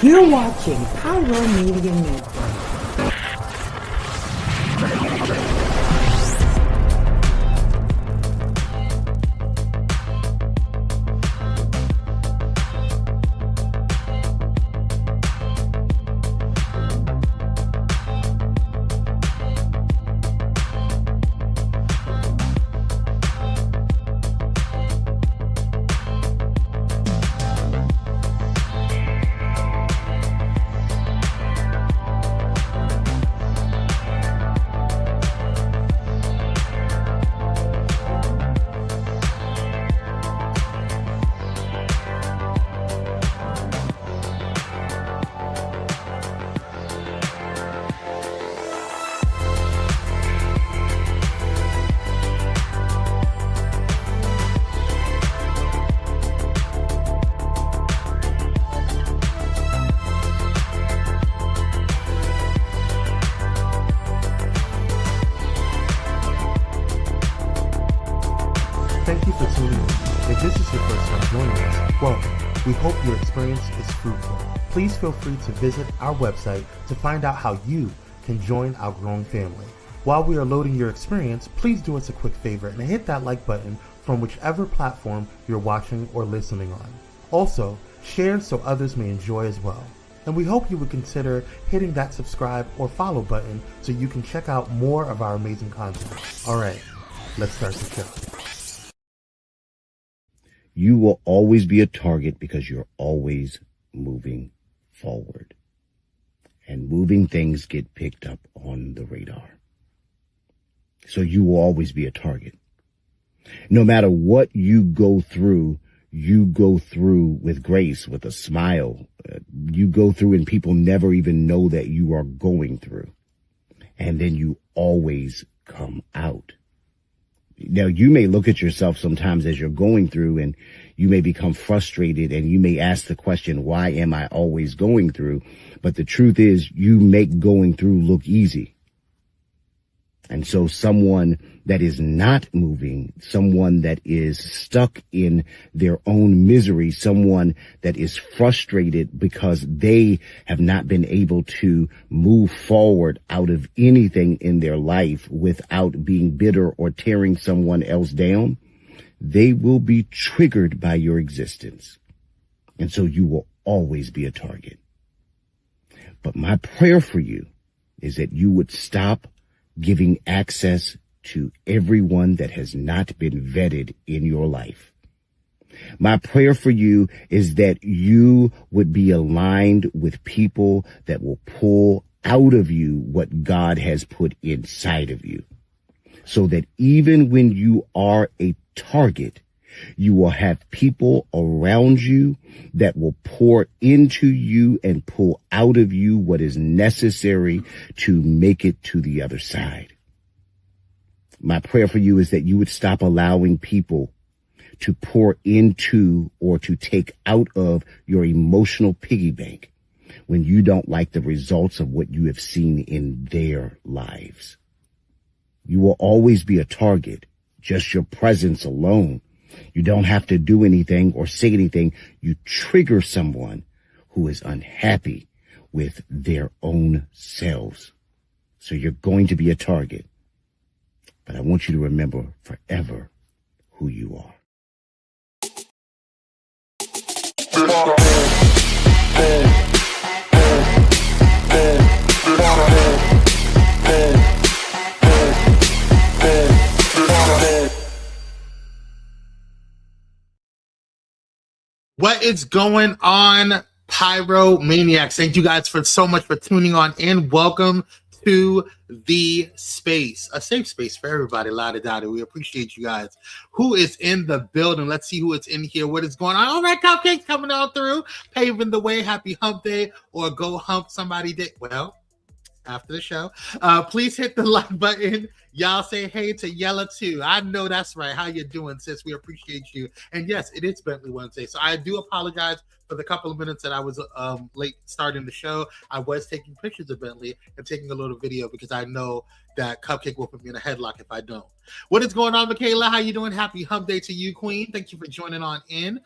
You're watching Pyro Media Network. Thank you for tuning in. If this is your first time joining us, welcome. We hope your experience is fruitful. Please feel free to visit our website to find out how you can join our growing family. While we are loading your experience, please do us a quick favor and hit that like button from whichever platform you're watching or listening on. Also, share so others may enjoy as well. And we hope you would consider hitting that subscribe or follow button so you can check out more of our amazing content. All right, let's start the show. You will always be a target because you're always moving forward. And moving things get picked up on the radar. So you will always be a target. No matter what you go through with grace, with a smile. You go through and people never even know that you are going through. And then you always come out. Now, you may look at yourself sometimes as you're going through and you may become frustrated and you may ask the question, why am I always going through? But the truth is you make going through look easy. And so someone that is not moving, someone that is stuck in their own misery, someone that is frustrated because they have not been able to move forward out of anything in their life without being bitter or tearing someone else down, they will be triggered by your existence. And so you will always be a target. But my prayer for you is that you would stop giving access to everyone that has not been vetted in your life. My prayer for you is that you would be aligned with people that will pull out of you what God has put inside of you, so that even when you are a target, you will have people around you that will pour into you and pull out of you what is necessary to make it to the other side. My prayer for you is that you would stop allowing people to pour into or to take out of your emotional piggy bank when you don't like the results of what you have seen in their lives. You will always be a target, just your presence alone. You don't have to do anything or say anything. You trigger someone who is unhappy with their own selves. So you're going to be a target. But I want you to remember forever who you are. What is going on, Pyro Maniacs? Thank you guys for so much for tuning on in. Welcome to the space, a safe space for everybody. La-da-da-da. We appreciate you guys. Who is in the building? Let's see who is in here. What is going on? All right, Cupcakes coming on through, paving the way. Happy hump day, or go hump somebody day. Well, after the show, please hit the like button. Y'all say hey to Yella too. I know that's right. How you doing, sis? We appreciate you. And yes, it is Bentley Wednesday, so I do apologize for the couple of minutes that I was late starting the show. I was taking pictures of Bentley and taking a little video because I know that Cupcake will put me in a headlock if I don't. What is going on, Michaela? How you doing? Happy hump day to you, Queen. Thank you for joining on in.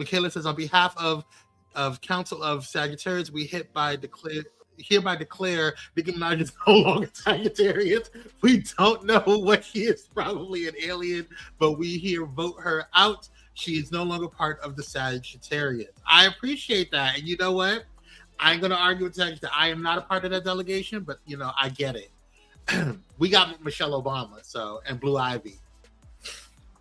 Michaela says, on behalf of Council of Sagittarius, we hereby declare Nicki Minaj is no longer Sagittarius. We don't know what she is, probably an alien, but we here vote her out. She is no longer part of the Sagittarius. I appreciate that. And you know what? I ain't going to argue with Sagittarius. I am not a part of that delegation, but, you know, I get it. We got Michelle Obama, and Blue Ivy.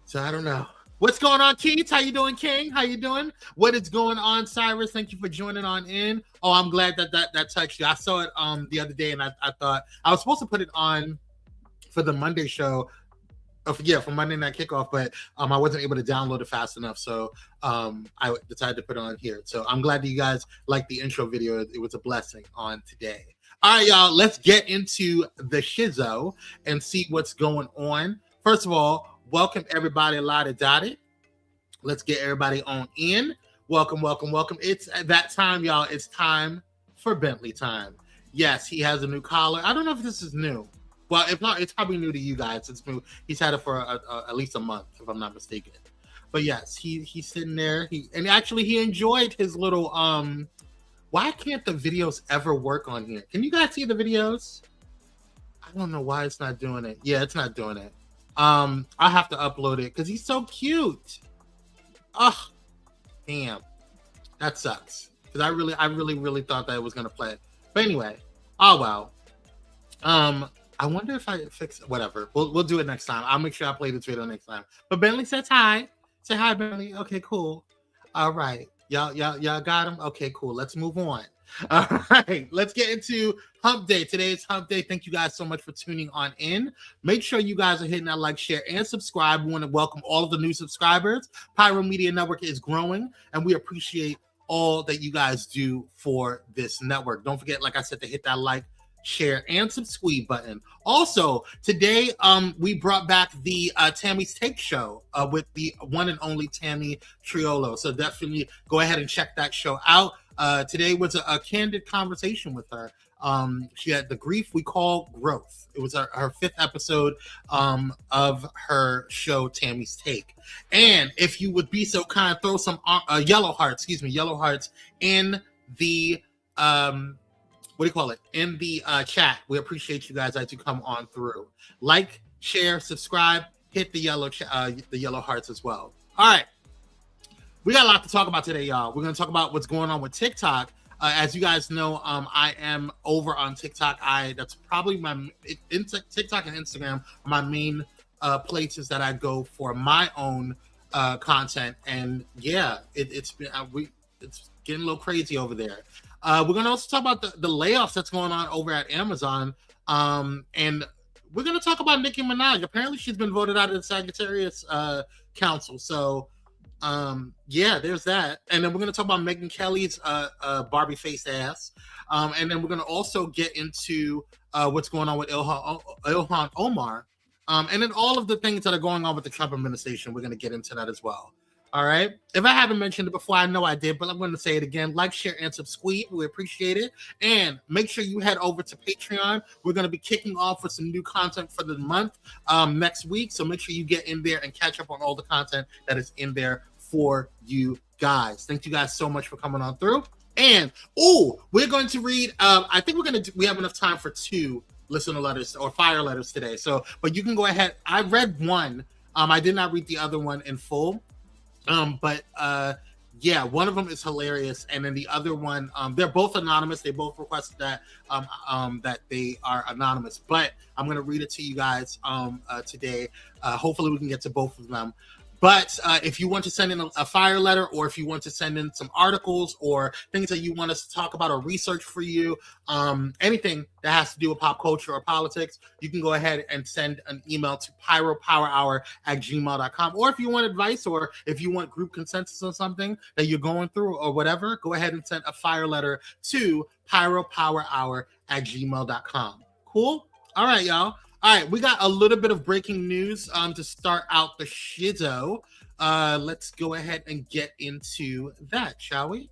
So I don't know. What's going on, Keith? How you doing, King? How you doing? What is going on, Cyrus? Thank you for joining on in. Oh, I'm glad that touched you. I saw it the other day, and I thought I was supposed to put it on for the Monday show. For Monday Night Kickoff, but I wasn't able to download it fast enough, so I decided to put it on here. So I'm glad that you guys liked the intro video. It was a blessing on today. All right, y'all, let's get into the shizzo and see what's going on. First of all, welcome everybody, Lottie Dottie. Let's get everybody on in. Welcome. It's that time, y'all. It's time for Bentley time. Yes, he has a new collar. I don't know if this is new. Well, if not, it's probably new to you guys. It's new. He's had it for at least a month, if I'm not mistaken. But yes, he's sitting there. He enjoyed his little why can't the videos ever work on here? Can you guys see the videos? I don't know why it's not doing it. Yeah, it's not doing it. I have to upload it because he's so cute. Oh, damn. That sucks. Because I really thought that it was gonna play. But anyway, oh well. I wonder if I fix it. Whatever. We'll do it next time. I'll make sure I play this video next time. But Bentley says hi. Say hi, Bentley. Okay, cool. All right. Y'all got him? Okay, cool. Let's move on. All right. Let's get into Hump Day. Today is Hump Day. Thank you guys so much for tuning on in. Make sure you guys are hitting that like, share, and subscribe. We want to welcome all of the new subscribers. Pyro Media Network is growing, and we appreciate all that you guys do for this network. Don't forget, like I said, to hit that like, share, and subscribe button. Also, today we brought back the Tammy's Take Show with the one and only Tammy Triolo. So definitely go ahead and check that show out. Today was a candid conversation with her. She had the grief we call growth. It was her 5th episode of her show Tammy's Take. And if you would be so kind, throw some yellow hearts in the in the chat. We appreciate you guys as you come on through. Like, share, subscribe, hit the yellow hearts as well. All right. We got a lot to talk about today, y'all. We're going to talk about what's going on with TikTok. As you guys know, I am over on TikTok. That's probably TikTok and Instagram are my main places that I go for my own content. And yeah, it's getting a little crazy over there. We're going to also talk about the layoffs that's going on over at Amazon. And we're going to talk about Nicki Minaj. Apparently, she's been voted out of the Sagittarius Council. So, yeah, there's that. And then we're going to talk about Megyn Kelly's Barbie face ass. And then we're going to also get into what's going on with Ilhan Omar. And then all of the things that are going on with the Trump administration. We're going to get into that as well. All right. If I haven't mentioned it before, I know I did, but I'm going to say it again. Like, share, and subscribe. We appreciate it. And make sure you head over to Patreon. We're going to be kicking off with some new content for the month next week. So make sure you get in there and catch up on all the content that is in there for you guys. Thank you guys so much for coming on through. And, we're going to read, I think we have enough time for 2 listener letters or fire letters today. So, but you can go ahead. I read one. I did not read the other one in full. But yeah, one of them is hilarious, and then the other one, they're both anonymous. They both requested that that they are anonymous. But I'm gonna read it to you guys today. Hopefully, we can get to both of them. But if you want to send in a fire letter, or if you want to send in some articles or things that you want us to talk about or research for you, anything that has to do with pop culture or politics, you can go ahead and send an email to pyropowerhour@gmail.com. Or if you want advice, or if you want group consensus on something that you're going through or whatever, go ahead and send a fire letter to pyropowerhour@gmail.com. Cool? All right, y'all. All right, we got a little bit of breaking news to start out the shizzo. Let's go ahead and get into that, shall we?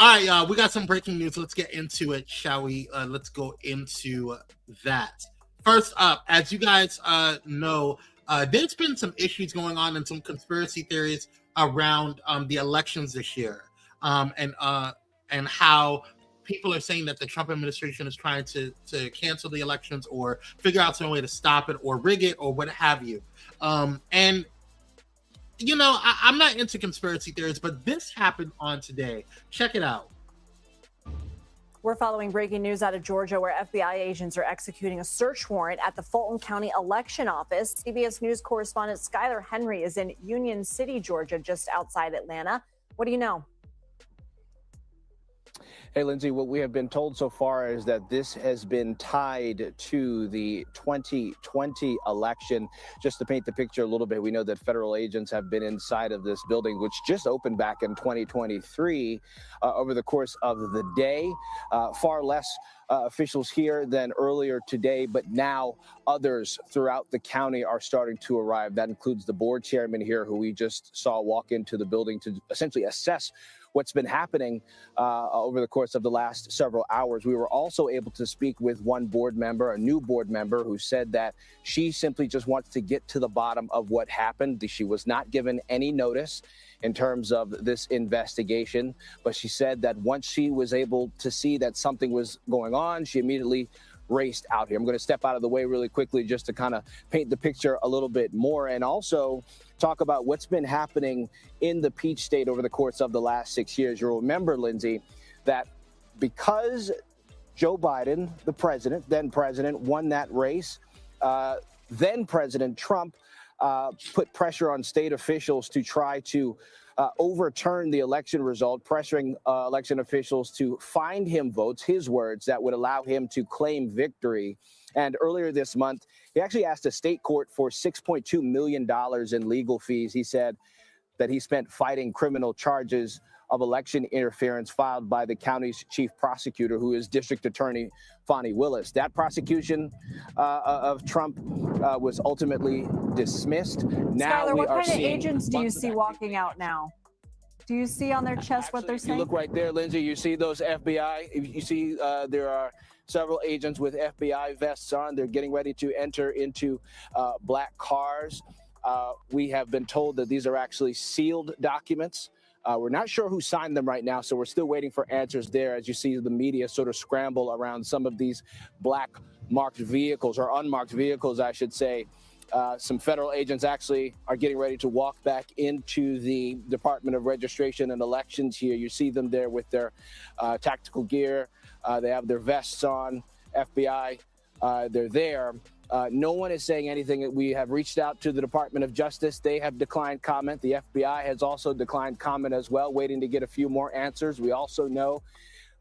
All right, y'all, we got some breaking news. Let's get into it, shall we? Let's go into that. first up, as you guys know, there's been some issues going on and some conspiracy theories around the elections this year, and how people are saying that the Trump administration is trying to cancel the elections or figure out some way to stop it or rig it or what have you. And you know, I'm not into conspiracy theories, but this happened on today. Check it out. We're following breaking news out of Georgia where FBI agents are executing a search warrant at the Fulton County Election Office. CBS News correspondent Skylar Henry is in Union City, Georgia, just outside Atlanta. What do you know? Hey, Lindsay, what we have been told so far is that this has been tied to the 2020 election. Just to paint the picture a little bit, we know that federal agents have been inside of this building, which just opened back in 2023 over the course of the day. Far less officials here than earlier today, but now others throughout the county are starting to arrive. That includes the board chairman here, who we just saw walk into the building to essentially assess what's been happening over the course of the last several hours. We were also able to speak with one board member, a new board member, who said that she simply just wants to get to the bottom of what happened. She was not given any notice in terms of this investigation, but she said that once she was able to see that something was going on, she immediately raced out here. I'm going to step out of the way really quickly just to kind of paint the picture a little bit more and also talk about what's been happening in the Peach State over the course of the last 6 years. You'll remember, Lindsay, that because Joe Biden, the president, then president, won that race, then President Trump put pressure on state officials to try to overturn the election result, pressuring election officials to find him votes, his words, that would allow him to claim victory. And earlier this month, he actually asked a state court for $6.2 million in legal fees. He said that he spent fighting criminal charges of election interference filed by the county's chief prosecutor, who is District Attorney Fani Willis. That prosecution of Trump was ultimately dismissed. Now Skylar, we what are kind of seeing agents do you see walking out now? Do you see on their chest what they're saying? You look right there, Lindsay. You see those FBI. You see there are several agents with FBI vests on. They're getting ready to enter into black cars. We have been told that these are actually sealed documents. We're not sure who signed them right now, so we're still waiting for answers there as you see the media sort of scramble around some of these black marked vehicles, or unmarked vehicles, I should say. Some federal agents actually are getting ready to walk back into the Department of Registration and Elections here. You see them there with their tactical gear. They have their vests on. FBI, they're there. No one is saying anything. We have reached out to the Department of Justice. They have declined comment. The FBI has also declined comment as well, waiting to get a few more answers. We also know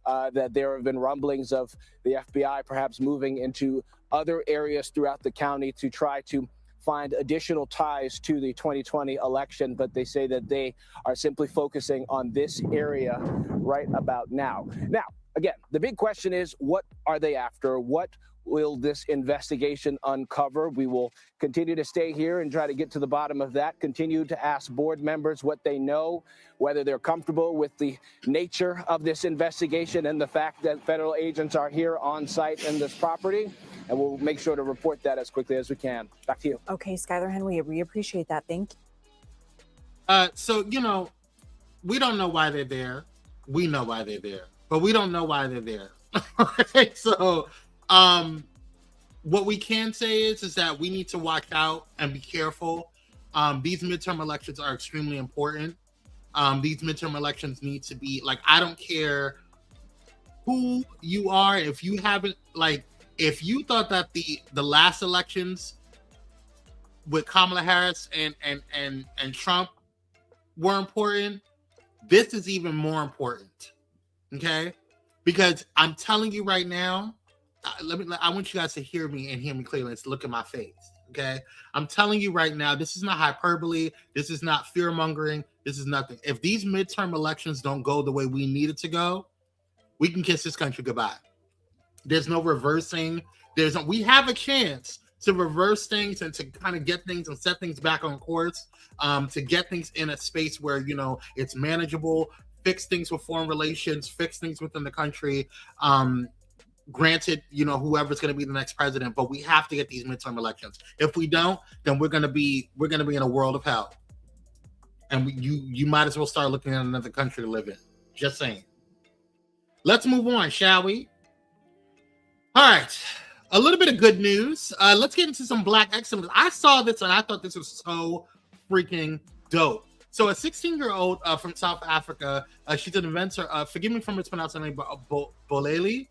that there have been rumblings of the FBI perhaps moving into other areas throughout the county to try to find additional ties to the 2020 election, but they say that they are simply focusing on this area right about now. Now, again, the big question is, what are they after? What will this investigation uncover? We will continue to stay here and try to get to the bottom of that, continue to ask board members what they know, whether they're comfortable with the nature of this investigation and the fact that federal agents are here on site in this property. And we'll make sure to report that as quickly as we can. Back to you. Okay, Skylar Henry, we appreciate that. Thank you. So, you know, we don't know why they're there. We know why they're there, but we don't know why they're there. Okay, so what we can say is that we need to watch out and be careful. These midterm elections are extremely important. These midterm elections need to be, like, I don't care who you are. If you haven't, like, if you thought that the last elections with Kamala Harris and Trump were important, this is even more important. Okay? Because I'm telling you right now, I want you guys to hear me and hear me clearly. Let's look at my face. Okay. I'm telling you right now, this is not hyperbole. This is not fear mongering. This is nothing. If these midterm elections don't go the way we need it to go, we can kiss this country goodbye. There's no reversing. We have a chance to reverse things and to kind of get things and set things back on course, to get things in a space where, you know, it's manageable, fix things with foreign relations, fix things within the country. granted, whoever's going to be the next president, but we have to get these midterm elections. If we don't, then we're going to be in a world of hell. And you might as well start looking at another country to live in. Just saying. Let's move on, shall we? All right. A little bit of good news. Let's get into some Black excellence. I saw this and I thought this was so freaking dope. So a 16-year-old from South Africa, she's an inventor. Forgive me for mispronouncing her name, but Boleli,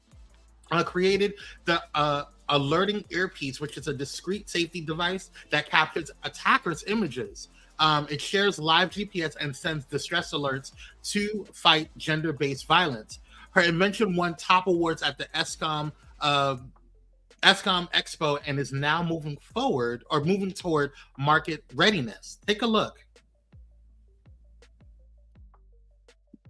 created the alerting earpiece, which is a discrete safety device that captures attackers' images. It shares live GPS and sends distress alerts to fight gender-based violence. Her invention won top awards at the ESCOM Expo and is now moving toward market readiness. Take a look.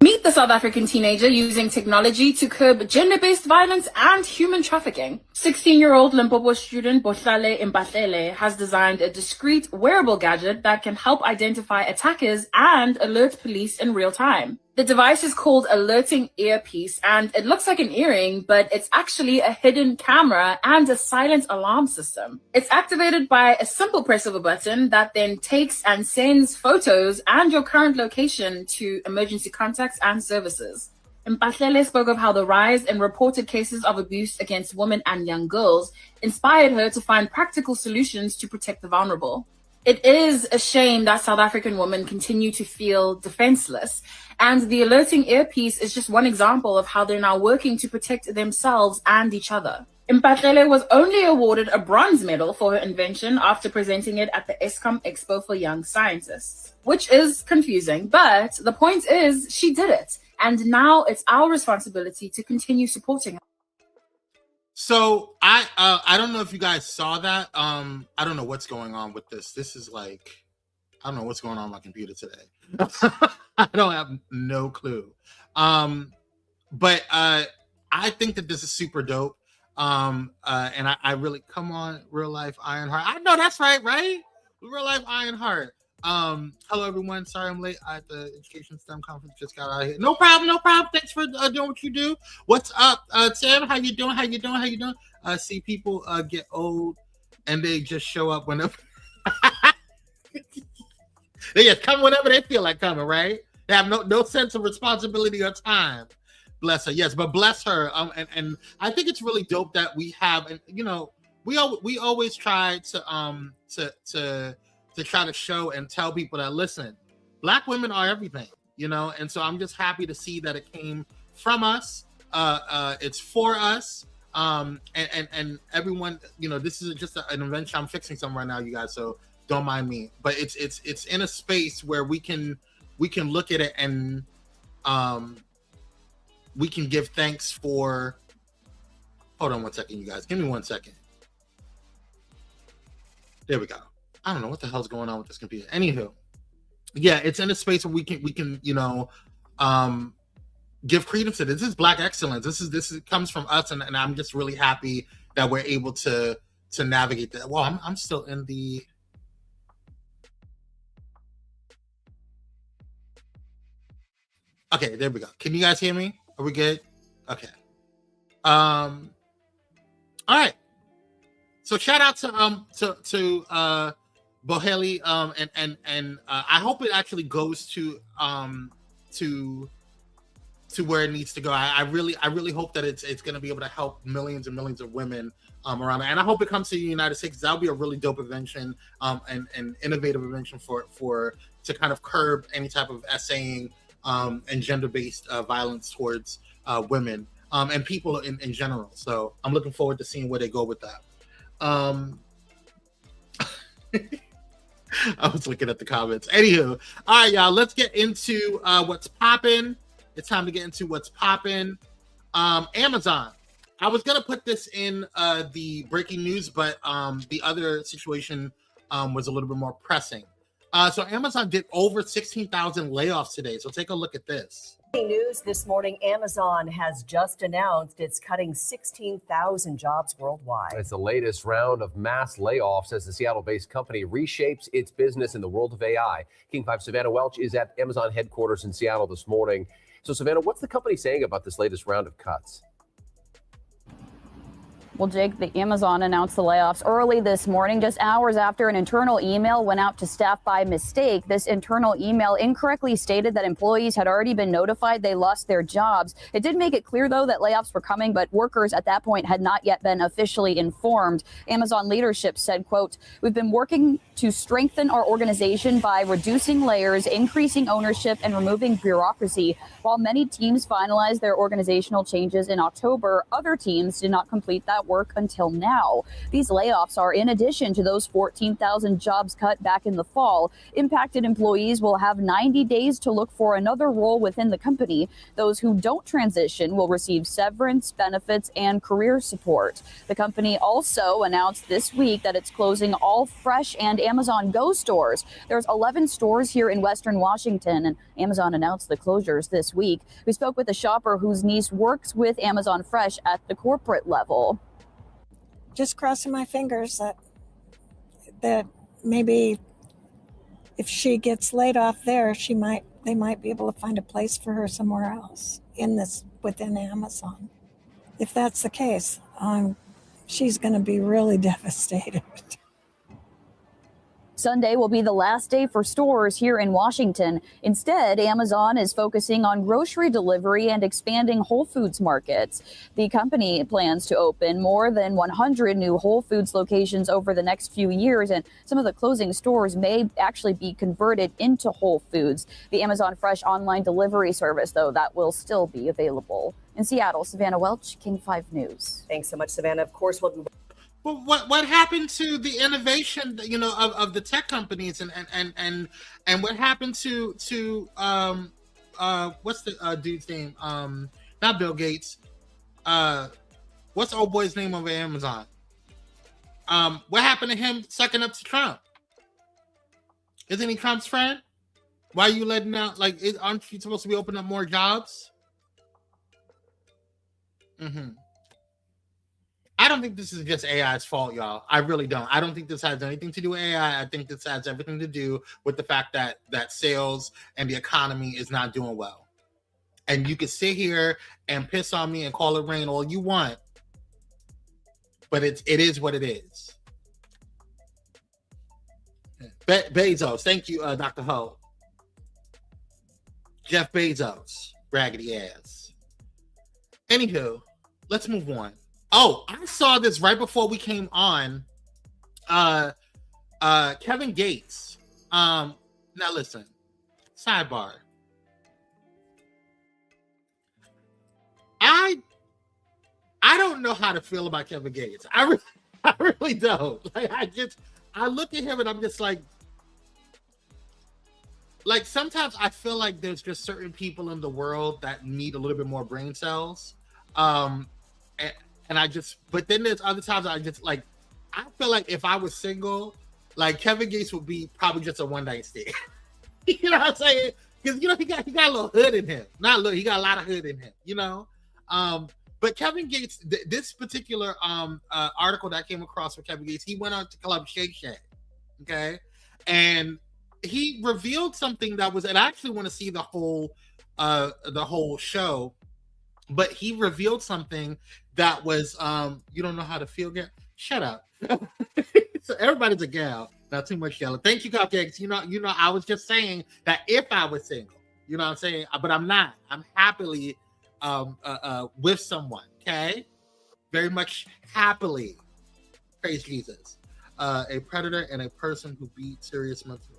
Meet the South African teenager using technology to curb gender-based violence and human trafficking. 16-year-old Limpopo student Bohlale Mbahlele has designed a discreet wearable gadget that can help identify attackers and alert police in real time. The device is called Alerting Earpiece, and it looks like an earring, but it's actually a hidden camera and a silent alarm system. It's activated by a simple press of a button that then takes and sends photos and your current location to emergency contacts and services. Mpahlele spoke of how the rise in reported cases of abuse against women and young girls inspired her to find practical solutions to protect the vulnerable. It is a shame that South African women continue to feel defenseless, and the Alerting Earpiece is just one example of how they're now working to protect themselves and each other. Mpahlele was only awarded a bronze medal for her invention after presenting it at the ESCOM Expo for Young Scientists, which is confusing, but the point is she did it, and now it's our responsibility to continue supporting her. So I don't know if you guys saw that. I don't know what's going on with this. This is like, I don't know what's going on my computer today. I don't have no clue. But I think that this is super dope. And I really, come on, Real Life Ironheart. I know that's right? Real Life Ironheart. Hello everyone. Sorry I'm late. At the Education STEM conference just got out of here. No problem. Thanks for doing what you do. What's up, Sam? How you doing? See people get old and they just show up whenever they just come whenever they feel like coming, right? They have no sense of responsibility or time. Bless her. Yes, but bless her. And I think it's really dope that we have, and we always try to try to show and tell people that, listen, Black women are everything, and so I'm just happy to see that it came from us. It's for us. And everyone, this is just an invention. I'm fixing something right now, you guys, so don't mind me. But it's in a space where we can look at it and we can give thanks for. Hold on one second, you guys. Give me 1 second. There we go. I don't know what the hell's going on with this computer. Anywho, yeah, it's in a space where we can give credence to this. This is Black excellence. This comes from us, and I'm just really happy that we're able to navigate that. Well, I'm still in the. Okay, there we go. Can you guys hear me? Are we good? Okay. All right. So shout out to Boheli, and I hope it actually goes to where it needs to go. I really hope that it's going to be able to help millions and millions of women around it. And I hope it comes to the United States. That would be a really dope invention, and innovative invention to kind of curb any type of essaying and gender-based violence towards women and people in general. So I'm looking forward to seeing where they go with that. I was looking at the comments. Anywho, all right, y'all, let's get into what's popping. It's time to get into what's popping. Amazon. I was gonna put this in the breaking news, but the other situation was a little bit more pressing. So Amazon did over 16,000 layoffs today. So take a look at this. News this morning, Amazon has just announced it's cutting 16,000 jobs worldwide. It's the latest round of mass layoffs as the Seattle-based company reshapes its business in the world of AI. King 5 Savannah Welch is at Amazon headquarters in Seattle this morning. So Savannah, what's the company saying about this latest round of cuts? Well, Jake, the Amazon announced the layoffs early this morning, just hours after an internal email went out to staff by mistake. This internal email incorrectly stated that employees had already been notified they lost their jobs. It did make it clear, though, that layoffs were coming, but workers at that point had not yet been officially informed. Amazon leadership said, quote, "We've been working to strengthen our organization by reducing layers, increasing ownership, and removing bureaucracy. While many teams finalized their organizational changes in October, other teams did not complete that work until now. These layoffs are in addition to those 14,000 jobs cut back in the fall. Impacted employees will have 90 days to look for another role within the company. Those who don't transition will receive severance, benefits, and career support." The company also announced this week that it's closing all Fresh and Amazon Go stores. There's 11 stores here in Western Washington, and Amazon announced the closures this week. We spoke with a shopper whose niece works with Amazon Fresh at the corporate level. Just crossing my fingers that maybe if she gets laid off there, they might be able to find a place for her somewhere else within Amazon. If that's the case, she's going to be really devastated. Sunday will be the last day for stores here in Washington. Instead, Amazon is focusing on grocery delivery and expanding Whole Foods markets. The company plans to open more than 100 new Whole Foods locations over the next few years, and some of the closing stores may actually be converted into Whole Foods. The Amazon Fresh online delivery service, though, that will still be available. In Seattle, Savannah Welch, King 5 News. Thanks so much, Savannah. Of course, we'll be. Well, what happened to the innovation, of the tech companies, and what happened to what's the dude's name? Not Bill Gates. What's the old boy's name over Amazon? What happened to him sucking up to Trump? Isn't he Trump's friend? Why are you letting out? Aren't you supposed to be opening up more jobs? I don't think this is just AI's fault, y'all. I really don't. I don't think this has anything to do with AI. I think this has everything to do with the fact that sales and the economy is not doing well. And you can sit here and piss on me and call it rain all you want, but it is what it is. Bezos, thank you, Dr. Ho. Jeff Bezos, raggedy ass. Anywho, let's move on. Oh, I saw this right before we came on. Kevin Gates. Now listen, sidebar. I don't know how to feel about Kevin Gates. I really don't. I look at him and I'm just like sometimes I feel like there's just certain people in the world that need a little bit more brain cells. But then there's other times I feel like if I was single, Kevin Gates would be probably just a one-night stand. You know what I'm saying? Because he got a little hood in him. He got a lot of hood in him. But Kevin Gates, this particular article that I came across with Kevin Gates, he went on to Club Shake Shack, okay, and he revealed something that was, and I actually want to see the whole show. But he revealed something that was, you don't know how to feel, girl? Shut up. So everybody's a gal. Not too much yelling. Thank you, Cupcakes. I was just saying that if I was single, you know what I'm saying? But I'm not. I'm happily with someone, okay? Very much happily. Praise Jesus. A predator and a person who beat serious mental.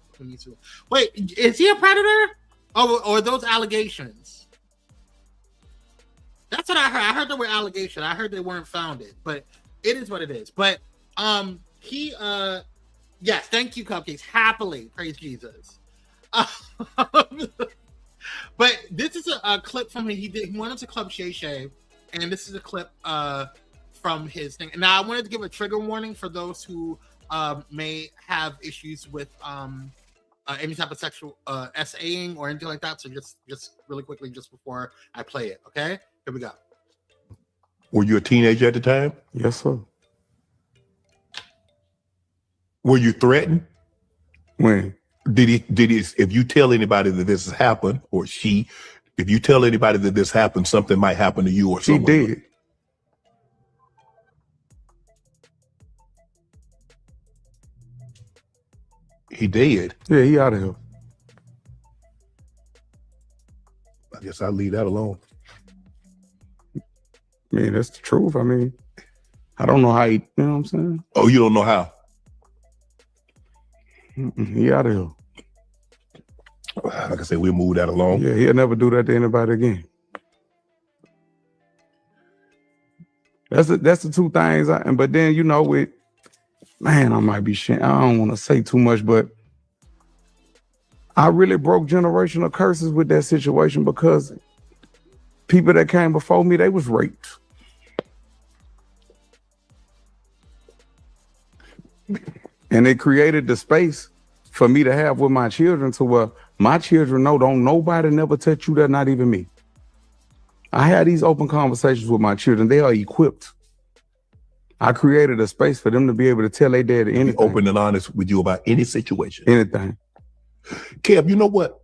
Wait, is he a predator? Or are those allegations? That's what I heard. I heard there were allegations. I heard they weren't founded, but it is what it is. But yes, thank you, Cupcakes. Happily, praise Jesus. But this is a clip from him. He went into Club Shay Shay, and this is a clip from his thing. Now, I wanted to give a trigger warning for those who may have issues with any type of sexual SAing or anything like that. So just really quickly, just before I play it, okay? Here we go. Were you a teenager at the time? Yes, sir. Were you threatened? When? Did he, if you tell anybody that this has happened, or if you tell anybody that this happened, something might happen to you or someone? He did. He dead. Yeah, he out of here. I guess I'll leave that alone. I mean, that's the truth. I mean, I don't know how he, you know what I'm saying? Oh, you don't know how? He out of here. Like I said, we'll move that along. Yeah, he'll never do that to anybody again. That's the two things. But then, you know, I might be I don't want to say too much, but I really broke generational curses with that situation because people that came before me, they was raped. And it created the space for me to have with my children to where my children know don't nobody never touch you, that not even me. I had these open conversations with my children. They are equipped. I created a space for them to be able to tell their dad anything. Be open and honest with you about any situation. Anything. Kev, you know what?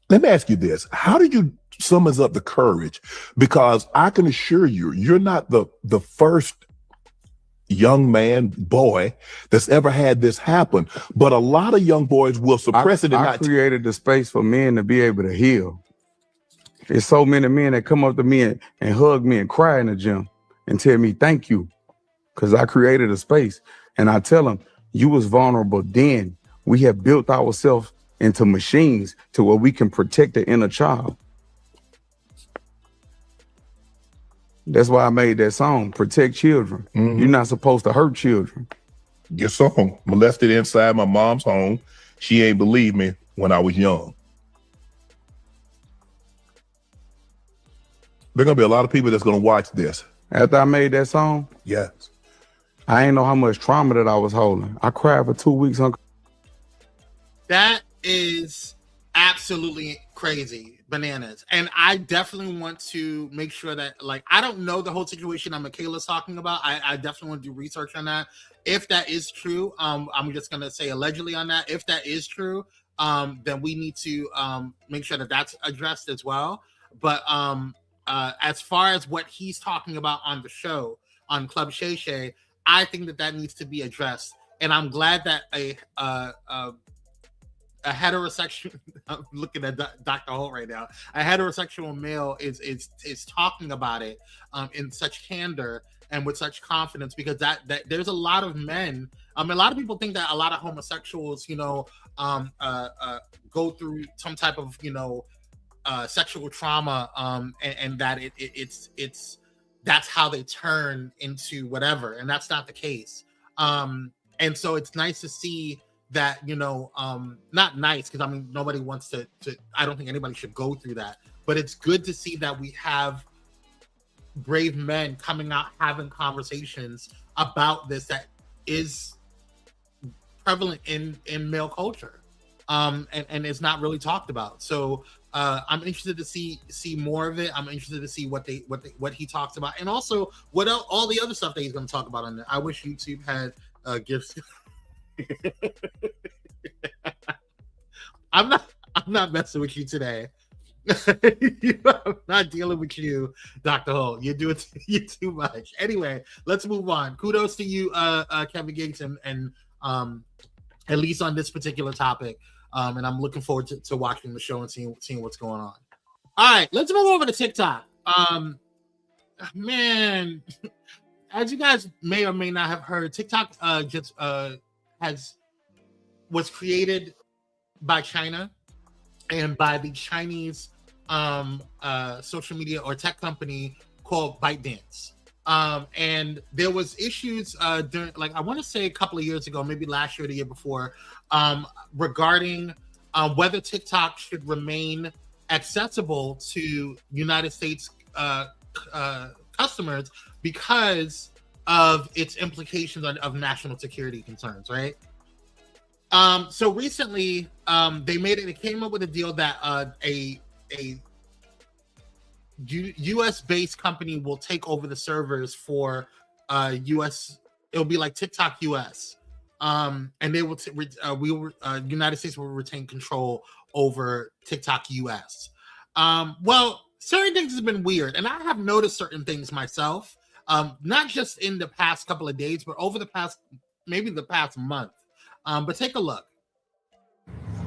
Let me ask you this. How did you summon up the courage? Because I can assure you, you're not the first young man, boy, that's ever had this happen. But a lot of young boys will suppress it. I created the space for men to be able to heal. There's so many men that come up to me and hug me and cry in the gym and tell me thank you, because I created a space. And I tell them, you was vulnerable then. We have built ourselves into machines to where we can protect the inner child. That's why I made that song, Protect Children. Mm-hmm. You're not supposed to hurt children. Your song, molested inside my mom's home. She ain't believe me when I was young. There gonna be a lot of people that's gonna watch this. After I made that song? Yes. I ain't know how much trauma that I was holding. I cried for 2 weeks. That is absolutely crazy, bananas. And I definitely want to make sure that, like, I don't know the whole situation that Michaela's talking about. I definitely want to do research on that. If that is true, I'm just going to say allegedly on that. If that is true, then we need to make sure that that's addressed as well. But as far as what he's talking about on the show, on Club Shay Shay, I think that needs to be addressed. And I'm glad that a heterosexual, I'm looking at Dr. Holt right now, a heterosexual male is talking about it in such candor and with such confidence, because that there's a lot of men, a lot of people think that a lot of homosexuals, go through some type of, sexual trauma, and that it's that's how they turn into whatever, and that's not the case. And so it's nice to see that, not nice, because I mean, nobody wants to, I don't think anybody should go through that, but it's good to see that we have brave men coming out, having conversations about this that is prevalent in male culture, and it's not really talked about. So I'm interested to see more of it. I'm interested to see what he talks about, and also what else, all the other stuff that he's going to talk about on there. I wish YouTube had gifts. I'm not messing with you today. I'm not dealing with you, Dr. Holt. You too much. Anyway, let's move on. Kudos to you, Kevin Gates, and at least on this particular topic. And I'm looking forward to watching the show and seeing what's going on. All right, let's move over to TikTok. Man, as you guys may or may not have heard, TikTok was created by China and by the Chinese social media or tech company called ByteDance. And there was issues during, like, I want to say a couple of years ago, maybe last year or the year before, regarding whether TikTok should remain accessible to United States customers because of its implications of national security concerns, right? So recently, they came up with a deal that a US-based company will take over the servers for US. It'll be like TikTok US, and they will United States will retain control over TikTok US. Well, certain things have been weird, and I have noticed certain things myself, not just in the past couple of days, but over the past month. But take a look.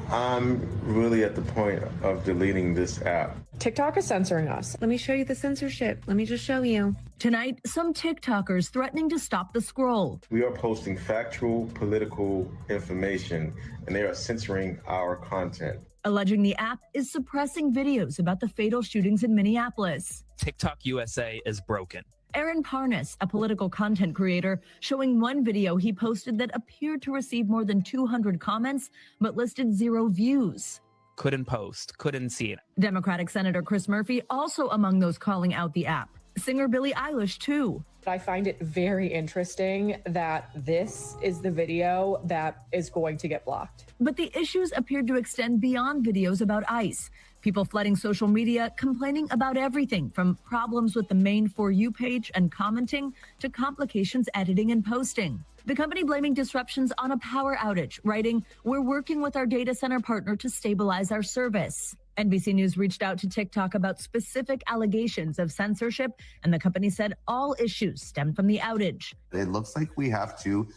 I'm really at the point of deleting this app. TikTok is censoring us. Let me show you the censorship. Let me just show you. Tonight, some TikTokers threatening to stop the scroll. We are posting factual political information, and they are censoring our content. Alleging the app is suppressing videos about the fatal shootings in Minneapolis. TikTok USA is broken. Aaron Parnas, a political content creator, showing one video he posted that appeared to receive more than 200 comments, but listed 0 views. Couldn't post, couldn't see it. Democratic Senator Chris Murphy also among those calling out the app. Singer Billie Eilish, too. I find it very interesting that this is the video that is going to get blocked. But the issues appeared to extend beyond videos about ICE. People flooding social media, complaining about everything from problems with the main For You page and commenting to complications editing and posting. The company blaming disruptions on a power outage, writing, "We're working with our data center partner to stabilize our service." NBC News reached out to TikTok about specific allegations of censorship, and the company said all issues stem from the outage. It looks like we have to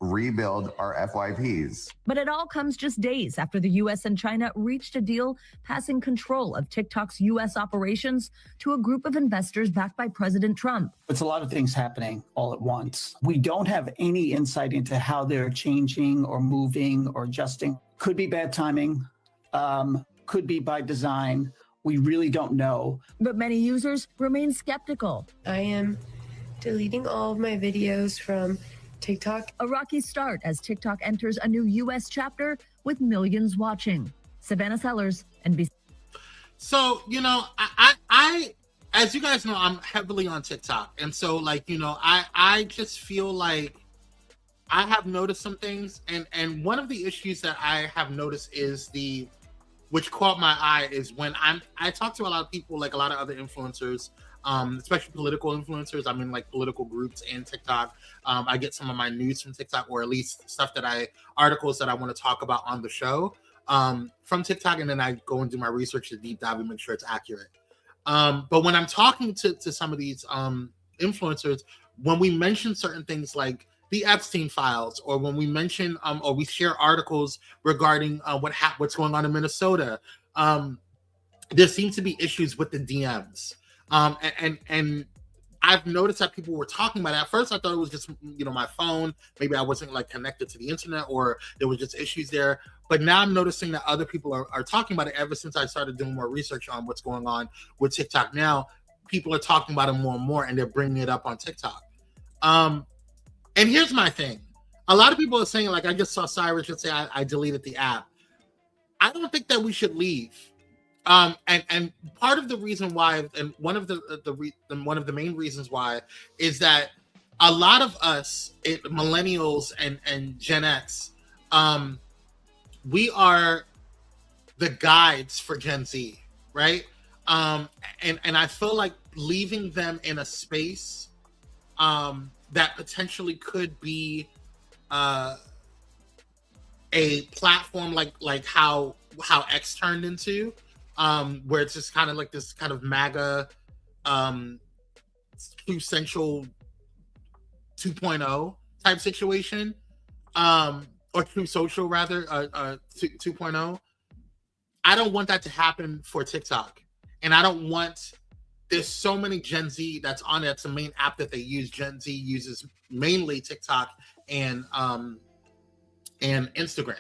rebuild our FYPs. But it all comes just days after the U.S. and China reached a deal passing control of TikTok's U.S. operations to a group of investors backed by President Trump. It's a lot of things happening all at once. We don't have any insight into how they're changing or moving or adjusting. Could be bad timing, could be by design. We really don't know. But many users remain skeptical. I am deleting all of my videos from TikTok. A rocky start as TikTok enters a new U.S. chapter with millions watching. Savannah Sellers, NBC. So, you know, I as you guys know, I'm heavily on TikTok. And so, like, you know, I just feel like I have noticed some things. And one of the issues that I have noticed is which caught my eye is when I talk to a lot of people, like a lot of other influencers, especially political influencers. I'm in like political groups and TikTok. I get some of my news from TikTok, or at least stuff articles that I want to talk about on the show from TikTok. And then I go and do my research to deep dive and make sure it's accurate. But when I'm talking to some of these influencers, when we mention certain things like the Epstein files, or when we mention or we share articles regarding what's going on in Minnesota, there seems to be issues with the DMs. And I've noticed that people were talking about it. At first, I thought it was just, you know, my phone. Maybe I wasn't like connected to the internet, or there was just issues there. But now I'm noticing that other people are talking about it ever since I started doing more research on what's going on with TikTok. Now, people are talking about it more and more, and they're bringing it up on TikTok. And here's my thing. A lot of people are saying, like, I just saw Cyrus just say I deleted the app. I don't think that we should leave. And part of the reason why, and one of the main reasons why, is that a lot of us, millennials and Gen X, we are the guides for Gen Z, right? And I feel like leaving them in a space that potentially could be a platform like how X turned into, where it's just kind of like this kind of MAGA Truth Central 2.0 type situation, or Truth Social rather, 2.0. I don't want that to happen for TikTok, and I don't want. There's so many Gen Z that's on it. It's the main app that they use. Gen Z uses mainly TikTok and Instagram.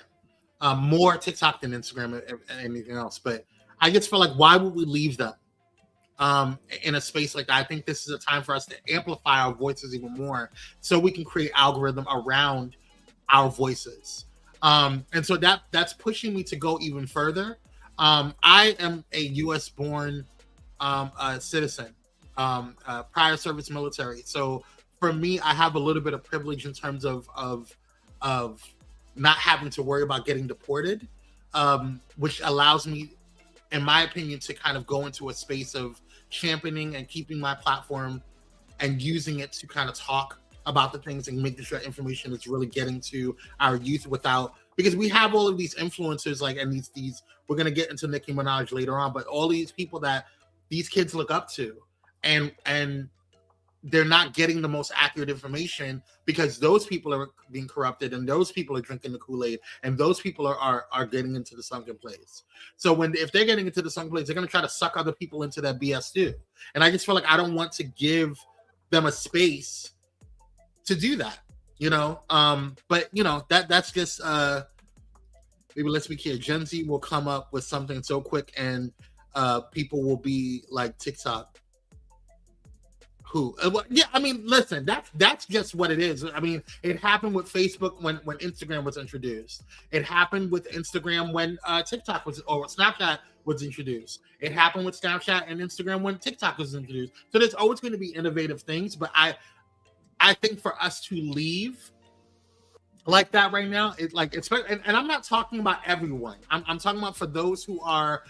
More TikTok than Instagram and anything else. But I just feel like, why would we leave them in a space like that? I think this is a time for us to amplify our voices even more, so we can create algorithm around our voices. And so that's pushing me to go even further. I am a U.S. born citizen, prior service military. So for me, I have a little bit of privilege in terms of not having to worry about getting deported, which allows me, in my opinion, to kind of go into a space of championing and keeping my platform and using it to kind of talk about the things and making sure information is really getting to our youth because we have all of these influencers, like, and these we're going to get into Nicki Minaj later on, but all these people that these kids look up to, and they're not getting the most accurate information because those people are being corrupted and those people are drinking the Kool-Aid and those people are getting into the sunken place. So if they're getting into the sunken place, they're going to try to suck other people into that BS too. And I just feel like I don't want to give them a space to do that, you know? But you know, that's just, maybe let's be clear. Gen Z will come up with something so quick and people will be like TikTok. Yeah, I mean, listen, that's just what it is. I mean, it happened with Facebook when Instagram was introduced. It happened with Instagram when TikTok was, or Snapchat was introduced. It happened with Snapchat and Instagram when TikTok was introduced. So there's always going to be innovative things, but I think for us to leave like that right now, it's like, and I'm not talking about everyone. I'm talking about for those who are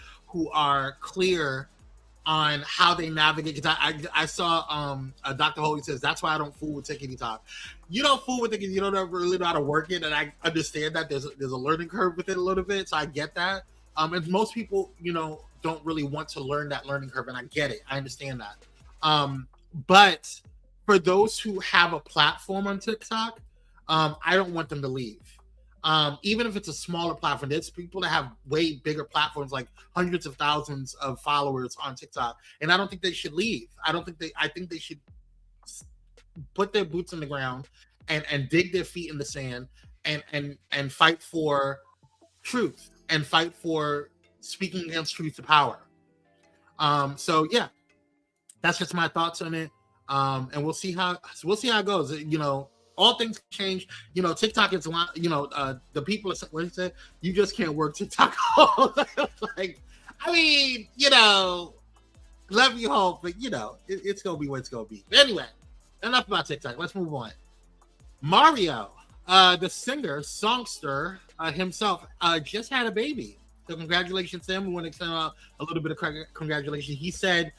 clear on how they navigate. Because I saw Dr. Holy says that's why I don't fool with TikTok Talk. You don't fool with it because you don't really know how to work it, and I understand that there's a learning curve with it a little bit, so I get that. And most people, you know, don't really want to learn that learning curve, and I get it. I understand that. But for those who have a platform on TikTok, I don't want them to leave. Even if it's a smaller platform, there's people that have way bigger platforms, like hundreds of thousands of followers on TikTok, and I don't think they should leave. I think they should put their boots in the ground and dig their feet in the sand and fight for truth and fight for speaking against truth to power. So yeah, that's just my thoughts on it. And we'll see how it goes. You know, all things change. You know, TikTok is, you know, the people, what he said, you just can't work TikTok. Like, I mean, you know, love you, hope, but you know, it's gonna be what it's gonna be. But anyway, enough about TikTok. Let's move on. Mario, the singer, songster himself, just had a baby. So congratulations to him. We want to extend a little bit of congratulations. He said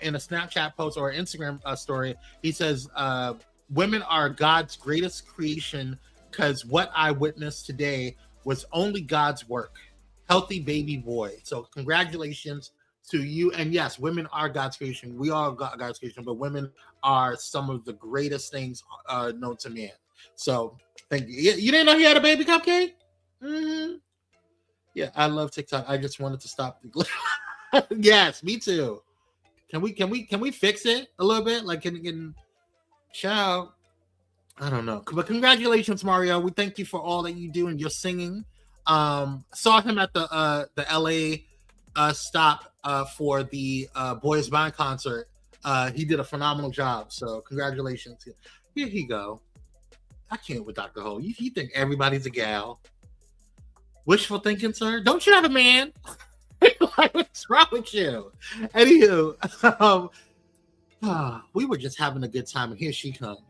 in a Snapchat post or Instagram story, he says, women are God's greatest creation because what I witnessed today was only God's work. Healthy baby boy. So congratulations to you. And yes, women are God's creation. We are God's creation, but women are some of the greatest things known to man. So thank you. You didn't know he had a baby, Cupcake? Mm-hmm. Yeah, I love TikTok. I just wanted to stop. Yes, me too. Can we fix it a little bit? Like, can shout? I don't know, but congratulations, Mario. We thank you for all that you do and your singing. Saw him at the LA stop for the Boys Band concert. He did a phenomenal job. So congratulations. Here he go. I can't with Dr. Ho. You think everybody's a gal? Wishful thinking, sir. Don't you have a man? Like, what's wrong with you? Anywho, we were just having a good time, and here she comes.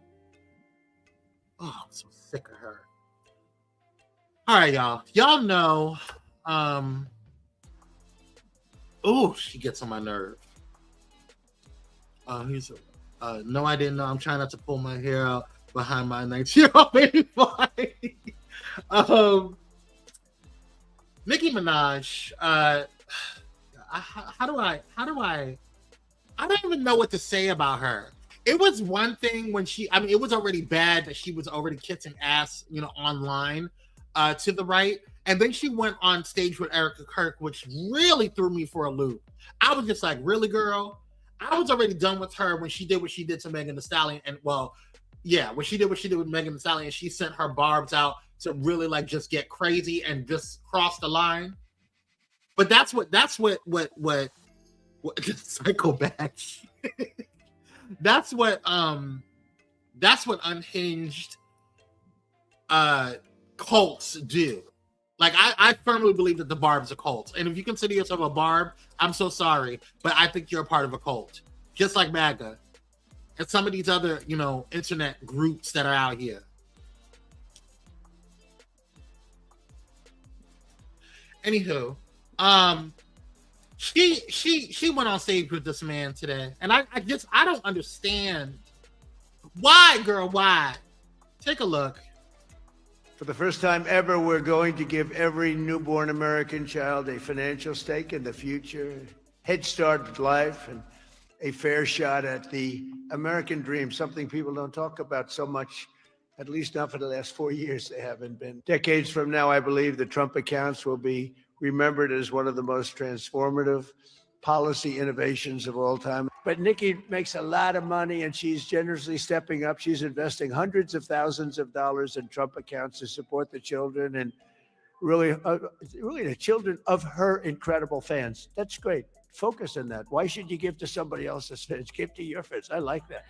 Oh, I'm so sick of her. All right, y'all. Y'all know. Oh, she gets on my nerve. No, I didn't know. I'm trying not to pull my hair out behind my 19-year-old baby boy. Nicki Minaj. How do I don't even know what to say about her. It was one thing when it was already bad that she was already kissing ass, you know, online to the right. And then she went on stage with Erica Kirk, which really threw me for a loop. I was just like, really, girl? I was already done with her when she did what she did to Megan Thee Stallion. And well, yeah, when she did what she did with Megan Thee Stallion, she sent her barbs out to really like just get crazy and just cross the line. But that's what psycho batch. That's what unhinged cults do. Like I firmly believe that the Barb's a cult. And if you consider yourself a Barb, I'm so sorry, but I think you're a part of a cult. Just like MAGA. And some of these other, you know, internet groups that are out here. Anywho, she went on stage with this man today, and I don't understand why, girl. Why? Take a look. For the first time ever, we're going to give every newborn American child a financial stake in the future, head start in life, and a fair shot at the American dream, something people don't talk about so much, at least not for the last 4 years. They haven't been. Decades from now, I believe the Trump accounts will be remembered as one of the most transformative policy innovations of all time. But Nikki makes a lot of money, and she's generously stepping up. She's investing hundreds of thousands of dollars in Trump accounts to support the children and really the children of her incredible fans. That's great. Focus on that. Why should you give to somebody else's fans? Give to your fans. I like that.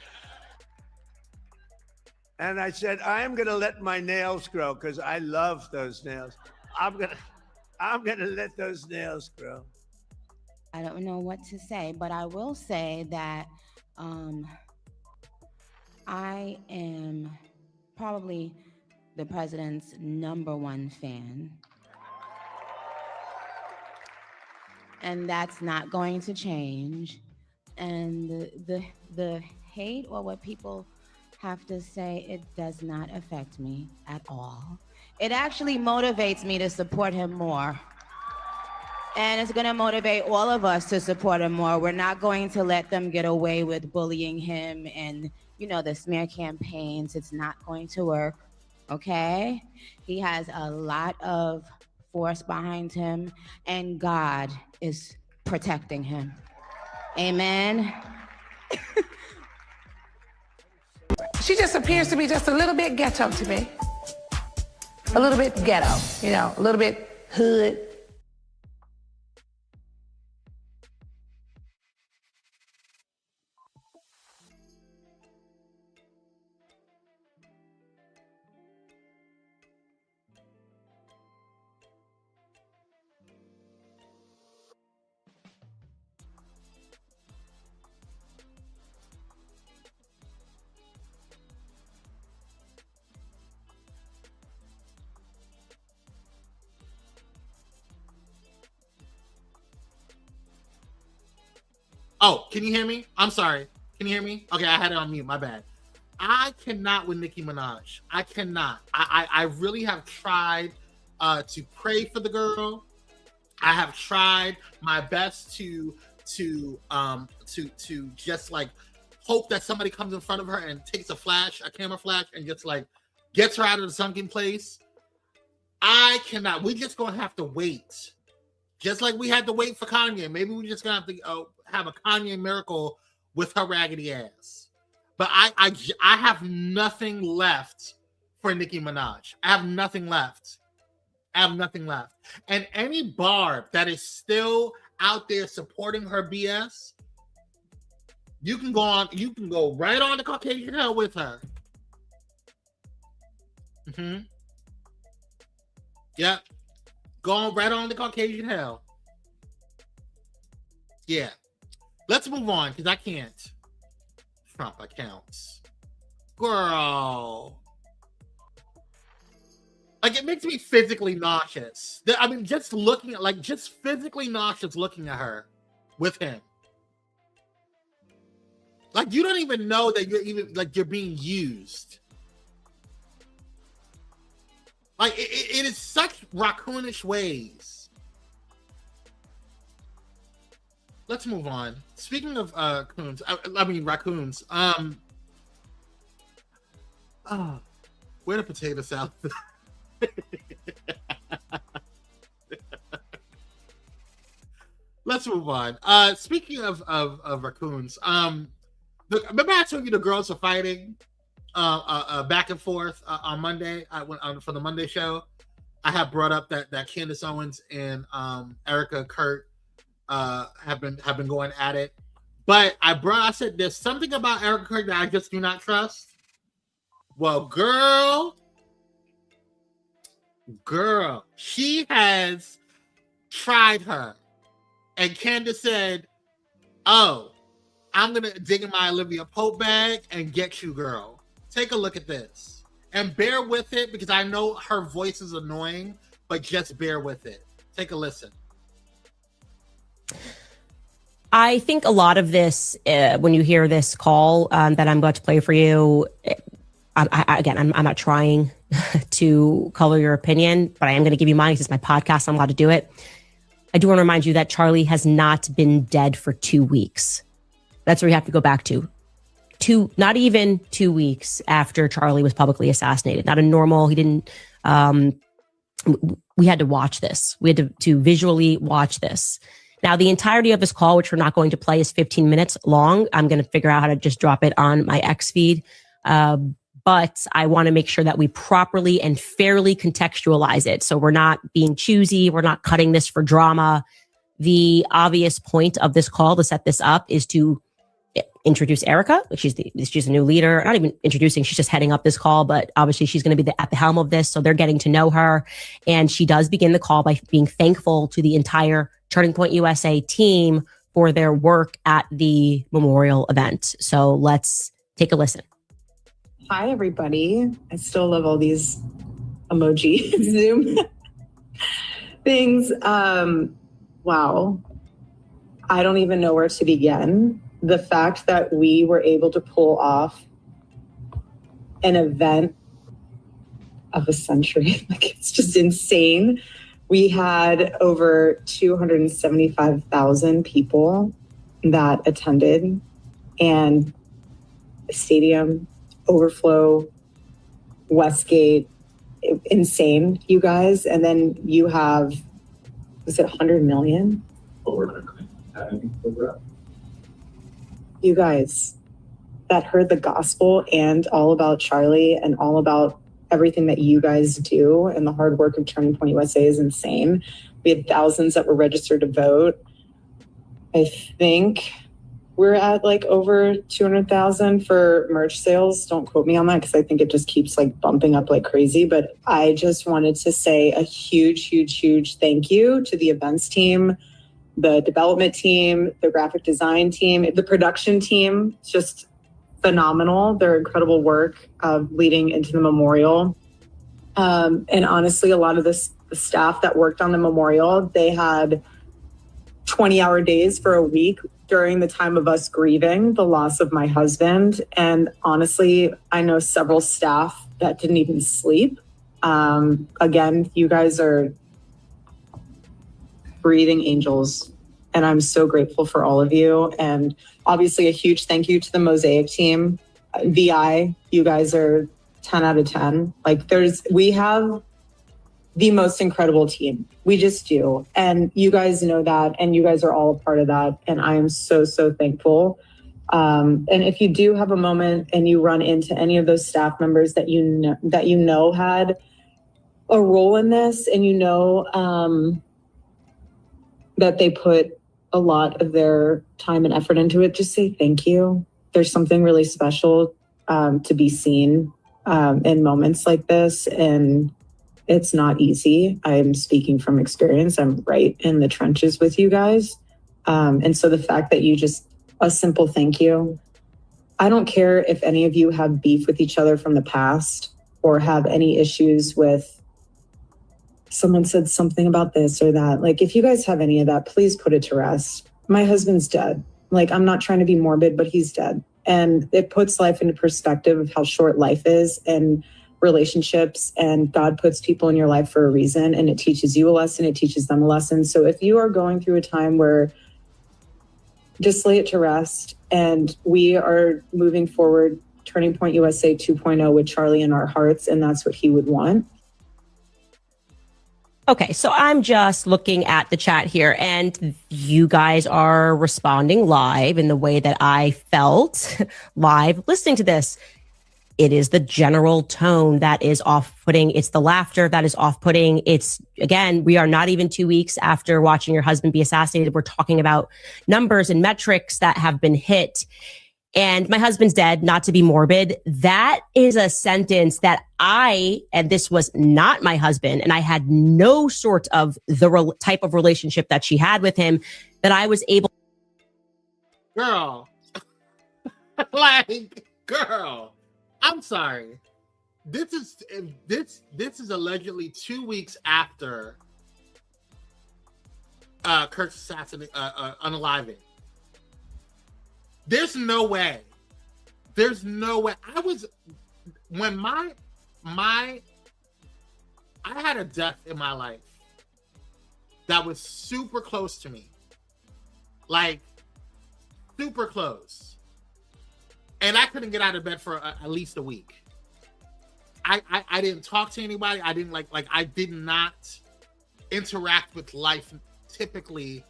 And I said, I'm going to let my nails grow because I love those nails. I'm going to let those nails grow. I don't know what to say, but I will say that I am probably the president's #1 fan. And that's not going to change. And the hate or what people have to say, it does not affect me at all. It actually motivates me to support him more. And it's going to motivate all of us to support him more. We're not going to let them get away with bullying him and, you know, the smear campaigns. It's not going to work, okay? He has a lot of force behind him, and God is protecting him. Amen. She just appears to be just a little bit ghetto to me. A little bit ghetto, you know, a little bit hood. Oh, can you hear me? I'm sorry. Can you hear me? Okay, I had it on mute. My bad. I cannot with Nicki Minaj. I cannot. I really have tried to pray for the girl. I have tried my best to just like hope that somebody comes in front of her and takes a camera flash, and just like gets her out of the sunken place. I cannot. We just gonna have to wait. Just like we had to wait for Kanye. Maybe we're just gonna have to have a Kanye miracle with her raggedy ass. But I have nothing left for Nicki Minaj. I have nothing left. And any Barb that is still out there supporting her BS, you can go right on the Caucasian hell with her. Yep. Going right on the Caucasian hell. Yeah. Let's move on, because I can't. Trump accounts. Girl. Like, it makes me physically nauseous. I mean, just physically nauseous looking at her with him. Like, you don't even know that you're being used. Like, it is such raccoonish ways. Let's move on. Speaking of raccoons. Where the potato salad? Let's move on. Speaking of raccoons, remember I told you the girls are fighting back and forth on Monday. For the Monday show, I have brought up that Candace Owens and Erica Kurt have been going at it. But I said there's something about Erica Kurt that I just do not trust. Well, girl, she has tried her. And Candace said, "Oh, I'm going to dig in my Olivia Pope bag and get you, girl. Take a look at this. And bear with it, because I know her voice is annoying, but just bear with it. Take a listen." I think a lot of this, when you hear this call that I'm about to play for you, I'm not trying to color your opinion, but I am going to give you mine because it's my podcast. I'm allowed to do it. I do want to remind you that Charlie has not been dead for 2 weeks. That's where we have to go back to. Not even 2 weeks after Charlie was publicly assassinated. Not a normal, he didn't, we had to watch this. We had to visually watch this. Now, the entirety of this call, which we're not going to play, is 15 minutes long. I'm going to figure out how to just drop it on my X feed. But I want to make sure that we properly and fairly contextualize it. So we're not being choosy. We're not cutting this for drama. The obvious point of this call to set this up is to introduce Erica. She's a new leader. Not even introducing, she's just heading up this call, but obviously she's going to be at the helm of this. So they're getting to know her. And she does begin the call by being thankful to the entire Turning Point USA team for their work at the memorial event. So let's take a listen. Hi, everybody. I still love all these emoji Zoom things. Wow. I don't even know where to begin. The fact that we were able to pull off an event of a century, like, it's just insane. We had over 275,000 people that attended, and the stadium, overflow, Westgate, insane, you guys. And then you have, was it 100 million? You guys that heard the gospel and all about Charlie and all about everything that you guys do, and the hard work of Turning Point USA is insane. We had thousands that were registered to vote. I think we're at like over 200,000 for merch sales. Don't quote me on that, because I think it just keeps like bumping up like crazy. But I just wanted to say a huge, huge, huge thank you to the events team, the development team, the graphic design team, the production team. It's just phenomenal. Their incredible work of leading into the memorial. And honestly, a lot of the staff that worked on the memorial, they had 20-hour days for a week during the time of us grieving the loss of my husband. And honestly, I know several staff that didn't even sleep. Again, you guys are breathing angels, and I'm so grateful for all of you. And obviously a huge thank you to the Mosaic team. VI, you guys are 10 out of 10. Like, we have the most incredible team. We just do. And you guys know that, and you guys are all a part of that. And I am so, so thankful. And if you do have a moment and you run into any of those staff members that you know had a role in this, and that they put a lot of their time and effort into it, just say thank you. There's something really special to be seen in moments like this, and it's not easy. I'm speaking from experience. I'm right in the trenches with you guys. And so the fact that you just, a simple thank you. I don't care if any of you have beef with each other from the past or have any issues with someone said something about this or that. Like, if you guys have any of that, please put it to rest. My husband's dead. Like, I'm not trying to be morbid, but he's dead. And it puts life into perspective of how short life is, and relationships, and God puts people in your life for a reason, and it teaches you a lesson, it teaches them a lesson. So if you are going through a time where, just lay it to rest, and we are moving forward, Turning Point USA 2.0 with Charlie in our hearts, and that's what he would want. Okay, so I'm just looking at the chat here, and you guys are responding live in the way that I felt live listening to this. It is the general tone that is off-putting. It's the laughter that is off-putting. It's, again, we are not even 2 weeks after watching your husband be assassinated. We're talking about numbers and metrics that have been hit. And my husband's dead, not to be morbid. That is a sentence that and this was not my husband, and I had no sort of the type of relationship that she had with him, that I was able. Girl. Girl. I'm sorry. This is allegedly 2 weeks after Kirk's unaliving. There's no way. There's no way. When I had a death in my life that was super close to me. Like, super close. And I couldn't get out of bed for at least a week. I didn't talk to anybody. I didn't like I did not interact with life typically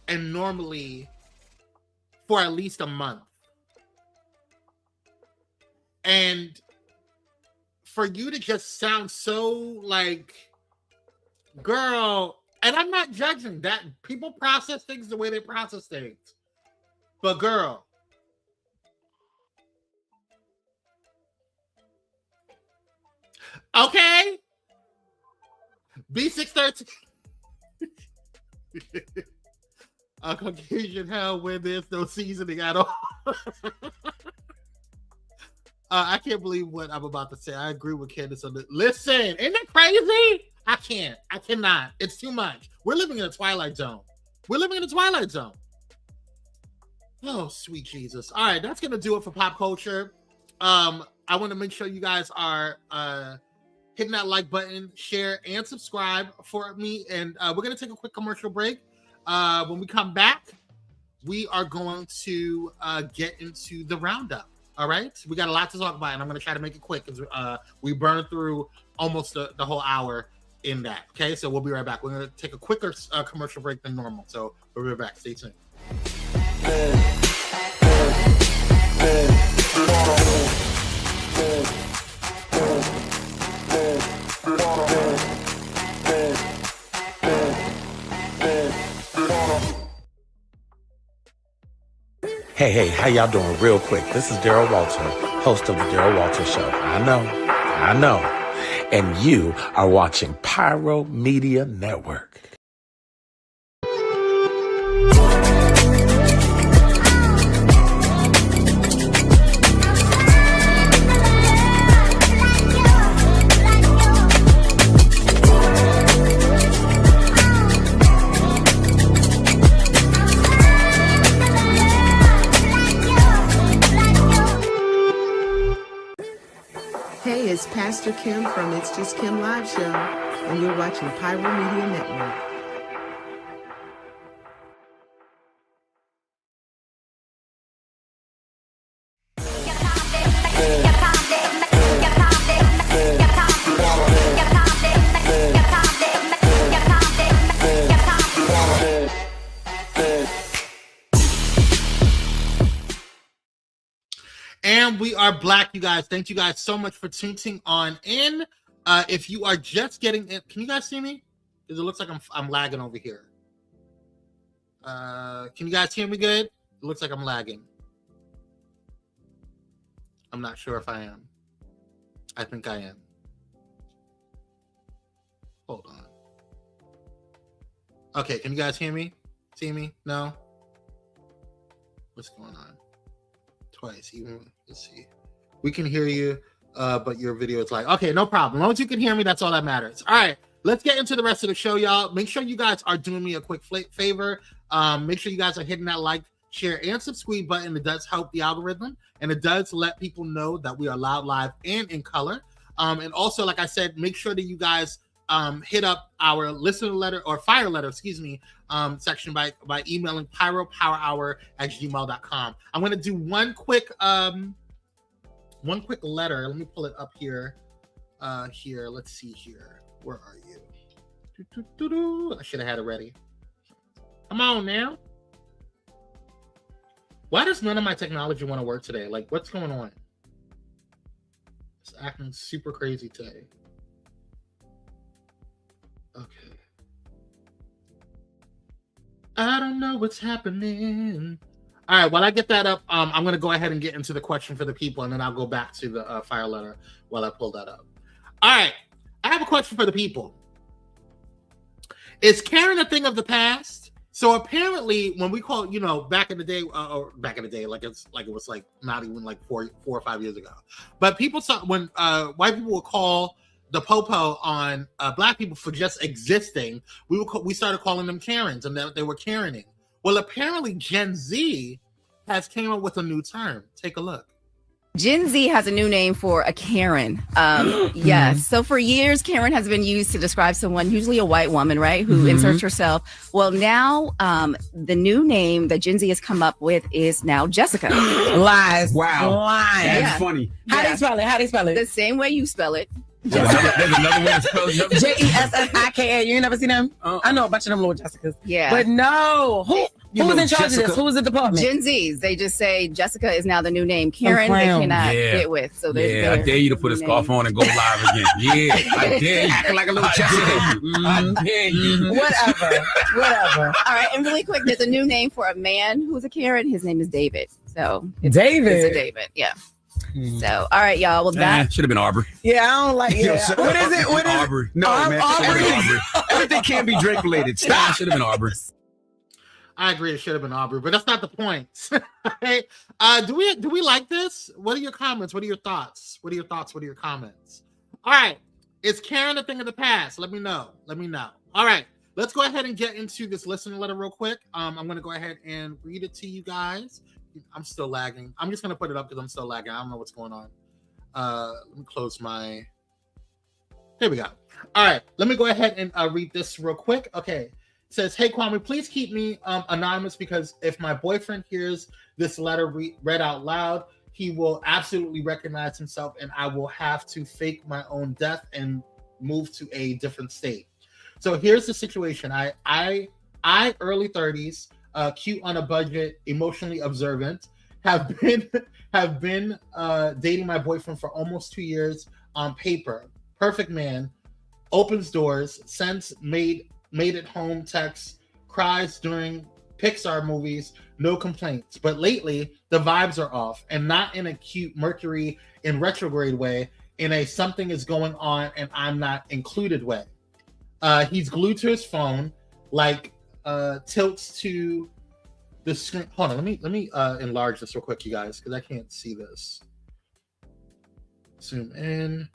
and normally for at least a month. And for you to just sound so like, girl, and I'm not judging that. People process things the way they process things. But girl, okay, B613. A Caucasian hell where there's no seasoning at all. I can't believe what I'm about to say. I agree with Candace on this. Listen, isn't that crazy? I can't. I cannot. It's too much. We're living in a twilight zone. Oh, sweet Jesus. All right, that's going to do it for pop culture. I want to make sure you guys are hitting that like button, share, and subscribe for me. And we're going to take a quick commercial break. When we come back, we are going to get into the roundup. All right? We got a lot to talk about, and I'm going to try to make it quick because we burned through almost the whole hour in that. Okay? So we'll be right back. We're going to take a quicker commercial break than normal. So we'll be right back. Stay tuned. Hey, how y'all doing? Real quick, this is Daryl Walter, host of the Daryl Walter Show. I know. And you are watching Pyro Media Network. Hey, it's Pastor Kim from It's Just Kim Live Show, and you're watching Pyro Media Network. And we are Black, you guys. Thank you guys so much for tuning on in. If you are just getting in, can you guys see me? Because it looks like I'm lagging over here. Can you guys hear me good? It looks like I'm lagging. I'm not sure if I am. I think I am. Hold on. Okay, can you guys hear me? See me? No? What's going on? Twice, even. Let's see. We can hear you, but your video is like, okay, no problem. As long as you can hear me, that's all that matters. All right, let's get into the rest of the show, y'all. Make sure you guys are doing me a quick favor. Make sure you guys are hitting that like, share, and subscribe button. It does help the algorithm, and it does let people know that we are loud, live, and in color. And also, like I said, make sure that you guys hit up our listener letter or fire letter, section by emailing pyropowerhour@gmail.com. I'm going to do one quick letter. Let me pull it up here. Here, let's see here. Where are you? I should have had it ready. Come on now. Why does none of my technology want to work today? Like, what's going on? It's acting super crazy today. Okay. I don't know what's happening. All right, while I get that up, I'm going to go ahead and get into the question for the people, and then I'll go back to the fire letter while I pull that up. All right, I have a question for the people. Is Karen a thing of the past? So apparently, when we call, back in the day, like it was like not even like 4 or 5 years ago, but people saw when white people would call the popo on Black people for just existing, we started calling them Karens, and they were Karening. Well, apparently Gen Z has came up with a new term. Take a look. Gen Z has a new name for a Karen. Yes. So for years, Karen has been used to describe someone, usually a white woman, right, who inserts herself. Well, now the new name that Gen Z has come up with is now Jessica. Lies. Wow. Lies. That's funny. How they spell it? How they spell it? The same way you spell it. There's another way to spell it. Jessika. You ain't never seen them? I know a bunch of them little Jessicas. Yeah. But no. Who's in charge of this? Who is the department? Gen Zs. They just say Jessica is now the new name. Karen, they cannot get with. So I dare you to put a scarf on and go live again. Yeah, I dare you. Acting like a little Jessica. I dare you. Whatever. All right, and really quick, there's a new name for a man who's a Karen. His name is David. So David. It's a David. Yeah. So, all right, y'all. Well, that should have been Aubrey. Yeah, I don't like it. What is it? What is Aubrey. No, man. Aubrey. Everything can't be Drake related. Stop. Should have been Aubrey. I agree. It should have been Aubrey, but that's not the point. Right? Do we like this? What are your comments? What are your thoughts? What are your comments? All right. Is Karen a thing of the past? Let me know. All right. Let's go ahead and get into this listener letter real quick. I'm going to go ahead and read it to you guys. I'm still lagging. I'm just going to put it up because I'm still lagging. I don't know what's going on. Let me close my... Here we go. All right. Let me go ahead and read this real quick. Okay. It says, hey, Kwame, please keep me anonymous because if my boyfriend hears this letter read out loud, he will absolutely recognize himself and I will have to fake my own death and move to a different state. So here's the situation. I early 30s, cute on a budget, emotionally observant, have been dating my boyfriend for almost 2 years on paper. Perfect man, opens doors, sends made it home texts, cries during Pixar movies, no complaints. But lately, the vibes are off, and not in a cute Mercury in retrograde way, in a something is going on and I'm not included way. He's glued to his phone, like tilts to the screen. Hold on, let me enlarge this real quick, you guys, because I can't see this. Zoom in.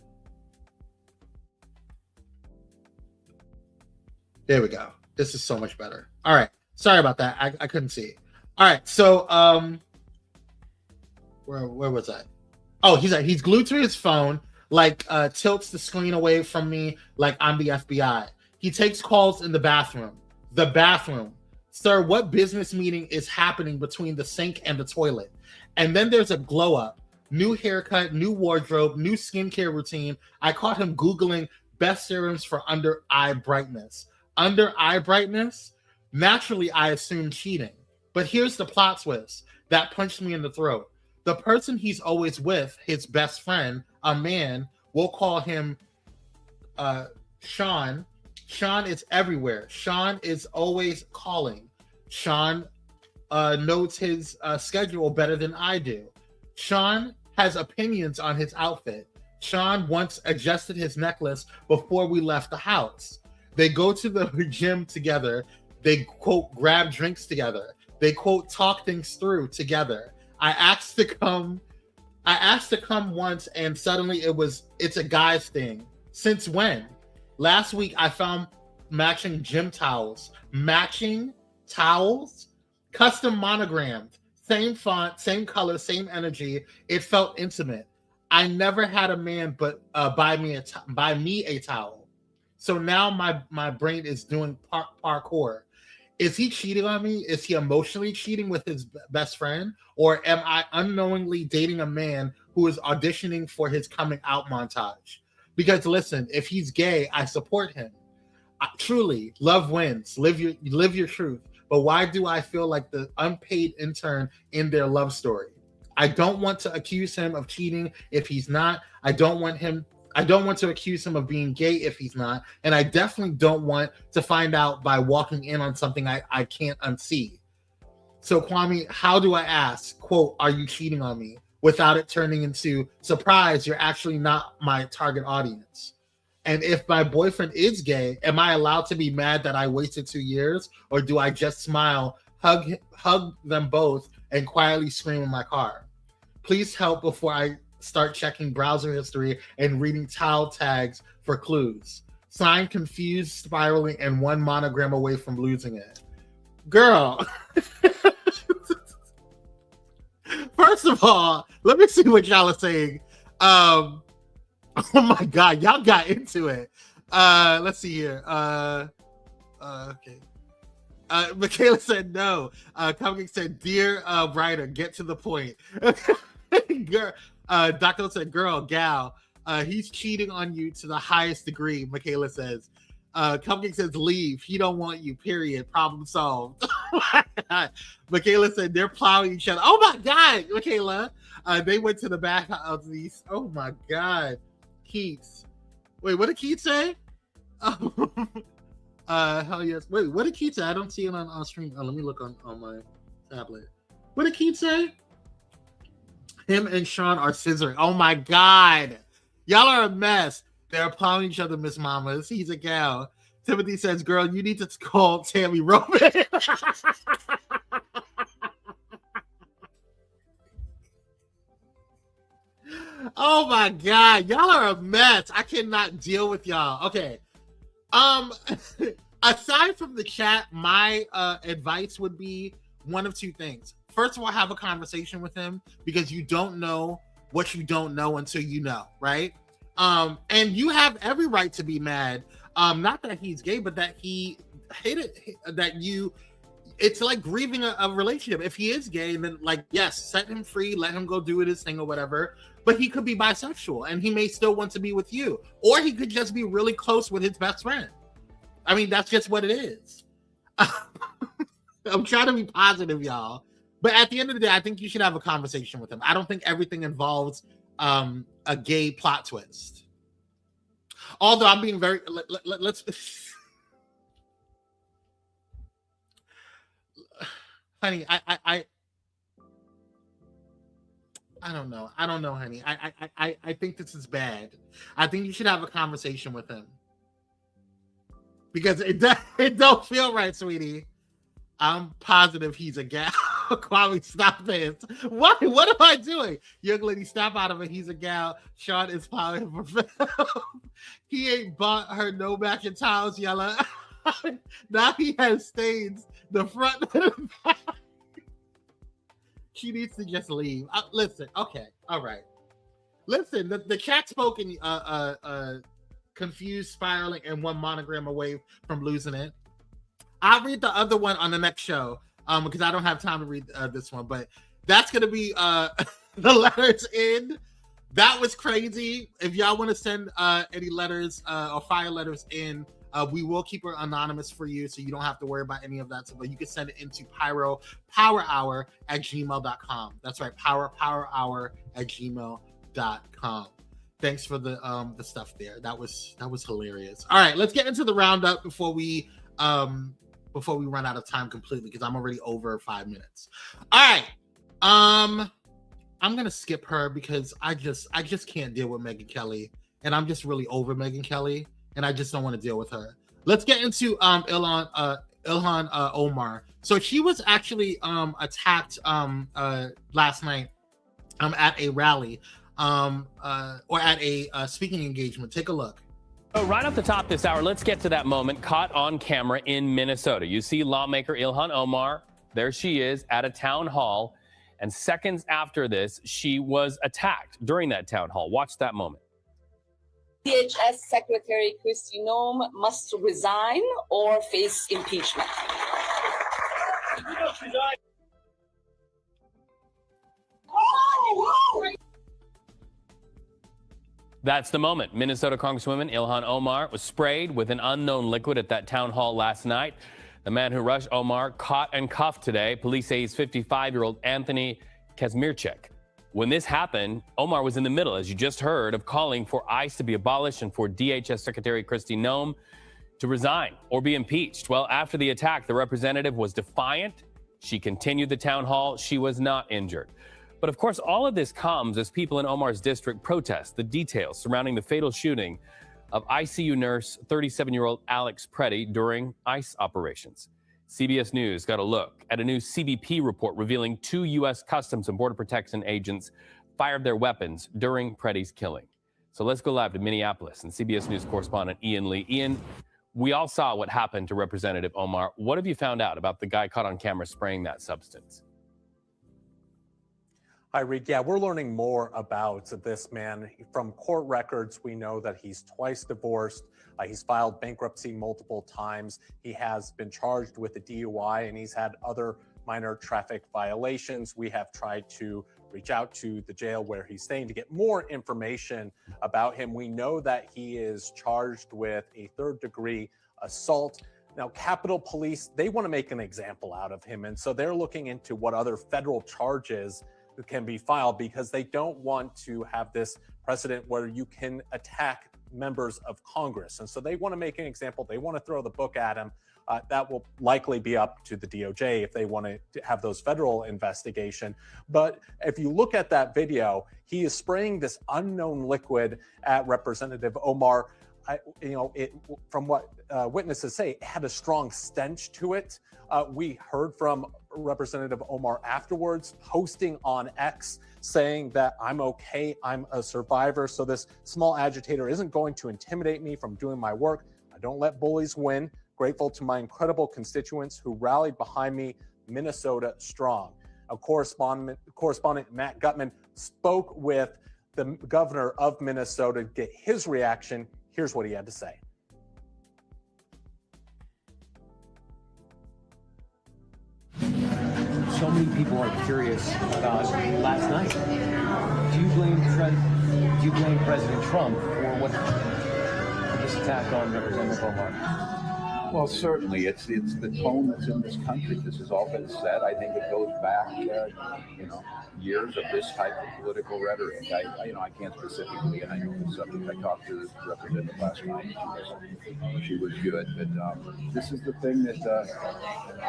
There we go. This is so much better. All right. Sorry about that. I couldn't see it. All right. So where was I? Oh, he's glued to his phone, like tilts the screen away from me like I'm the FBI. He takes calls in the bathroom. The bathroom. Sir, what business meeting is happening between the sink and the toilet? And then there's a glow up. New haircut, new wardrobe, new skincare routine. I caught him Googling best serums for under eye brightness. Under eye brightness, naturally I assume cheating. But here's the plot twist that punched me in the throat. The person he's always with, his best friend, a man, we'll call him Sean. Sean is everywhere. Sean is always calling. Sean knows his schedule better than I do. Sean has opinions on his outfit. Sean once adjusted his necklace before we left the house. They go to the gym together. They, quote, grab drinks together. They, quote, talk things through together. I asked to come once and suddenly it's a guy's thing. Since when? Last week I found matching gym towels. Matching towels? Custom monogrammed. Same font, same color, same energy. It felt intimate. I never had a man but buy me a towel. So now my brain is doing parkour. Is he cheating on me? Is he emotionally cheating with his best friend? Or am I unknowingly dating a man who is auditioning for his coming out montage? Because listen, if he's gay, I support him. Truly, love wins. Live your truth. But why do I feel like the unpaid intern in their love story? I don't want to accuse him of cheating if he's not. I don't want to accuse him of being gay if he's not. And I definitely don't want to find out by walking in on something I can't unsee. So Kwame, how do I ask, quote, are you cheating on me? Without it turning into, surprise, you're actually not my target audience. And if my boyfriend is gay, am I allowed to be mad that I wasted 2 years? Or do I just smile, hug them both, and quietly scream in my car? Please help before I start checking browser history and reading towel tags for clues. Signed, confused, spiraling, and one monogram away from losing it. Girl. First First of all, let me see what y'all are saying. Oh my God, y'all got into it. Let's see here. Okay. Michaela said no. Cupcake said, dear writer, get to the point. Girl, Dr. said, girl, gal, he's cheating on you to the highest degree, Michaela says. Cupcake says, leave. He don't want you, period. Problem solved. Michaela said, they're plowing each other. Oh my God, Michaela. They went to the back of these. Oh my God. Keats. Wait, what did Keats say? Hell yes. Wait, what did Keats say? I don't see it on stream. Oh, let me look on my tablet. What did Keats say? Him and Sean are scissoring. Oh my God. Y'all are a mess. They're plowing each other, Miss Mamas. He's a gal. Timothy says, girl, you need to call Tammy Roman. Oh my God. Y'all are a mess. I cannot deal with y'all. Okay. Aside from the chat, my advice would be one of two things. First of all, have a conversation with him, because you don't know what you don't know until you know, right? And you have every right to be mad. Not that he's gay, but that he hated that you. It's like grieving a relationship. If he is gay, then like, yes, set him free, let him go do his thing or whatever. But he could be bisexual and he may still want to be with you, or he could just be really close with his best friend. I mean, that's just what it is. I'm trying to be positive, y'all. But at the end of the day, I think you should have a conversation with him. I don't think everything involves a gay plot twist. Although I'm being very, let's honey, I don't know. I don't know, honey. I think this is bad. I think you should have a conversation with him, because it don't feel right, sweetie. I'm positive he's a gal. Kwame, stop this. What am I doing? Young lady, stop out of it. He's a gal. Sean is plowing for film. He ain't bought her no back and towels, Yella. Now he has stains. The front and the back. She needs to just leave. Listen, okay, all right. Listen, the cat spoken confused, spiraling, and one monogram away from losing it. I'll read the other one on the next show, because I don't have time to read this one, but that's gonna be the letters in. That was crazy. If y'all want to send any letters or fire letters in, we will keep her anonymous for you, so you don't have to worry about any of that. So, but you can send it into Pyro Power Hour at gmail.com. That's right, Power Hour at gmail.com. Thanks for the stuff there. That was hilarious. All right, let's get into the roundup before we run out of time completely, because I'm already over 5 minutes. All right, I'm gonna skip her because I just can't deal with Megyn Kelly, and I'm just really over Megyn Kelly. And I just don't want to deal with her. Let's get into Ilhan Omar. So she was actually attacked last night at a rally or at a speaking engagement. Take a look. So right off the top this hour, let's get to that moment caught on camera in Minnesota. You see lawmaker Ilhan Omar. There she is at a town hall. And seconds after this, she was attacked during that town hall. Watch that moment. DHS Secretary Kristi Noem must resign or face impeachment. That's the moment. Minnesota Congresswoman Ilhan Omar was sprayed with an unknown liquid at that town hall last night. The man who rushed Omar caught and cuffed today. Police say he's 55-year-old Anthony Kazmierczak. When this happened, Omar was in the middle, as you just heard, of calling for ICE to be abolished and for DHS Secretary Kristi Noem to resign or be impeached. Well, after the attack, the representative was defiant. She continued the town hall. She was not injured. But of course, all of this comes as people in Omar's district protest the details surrounding the fatal shooting of ICU nurse 37-year-old Alex Preddy during ICE operations. CBS News got a look at a new CBP report revealing 2 U.S. Customs and Border Protection agents fired their weapons during Preddy's killing. So let's go live to Minneapolis and CBS News correspondent Ian Lee. Ian, we all saw what happened to Representative Omar. What have you found out about the guy caught on camera spraying that substance? Hi, Reed. Yeah, we're learning more about this man. From court records, we know that he's twice divorced. He's filed bankruptcy multiple times. He has been charged with a DUI, and he's had other minor traffic violations. We have tried to reach out to the jail where he's staying to get more information about him. We know that he is charged with a third-degree assault. Now, Capitol Police, they want to make an example out of him, and so they're looking into what other federal charges can be filed, because they don't want to have this precedent where you can attack members of Congress. And so they want to make an example. They want to throw the book at him. That will likely be up to the DOJ if they want to have those federal investigation. But if you look at that video, he is spraying this unknown liquid at Representative Omar. From what witnesses say, it had a strong stench to it. We heard from Representative Omar afterwards, posting on X, saying that I'm okay, I'm a survivor, so this small agitator isn't going to intimidate me from doing my work. I don't let bullies win. Grateful to my incredible constituents who rallied behind me. Minnesota strong. A correspondent Matt Gutman spoke with the governor of Minnesota to get his reaction. Here's what he had to say. So many people are curious about last night. Do you blame President Trump for this attack on Representative Omar? Well, certainly, it's the tone that's in this country. This has all been said. I think it goes back, years of this type of political rhetoric. I can't specifically, and I know the subject. I talked to the representative last night. She was good, but this is the thing that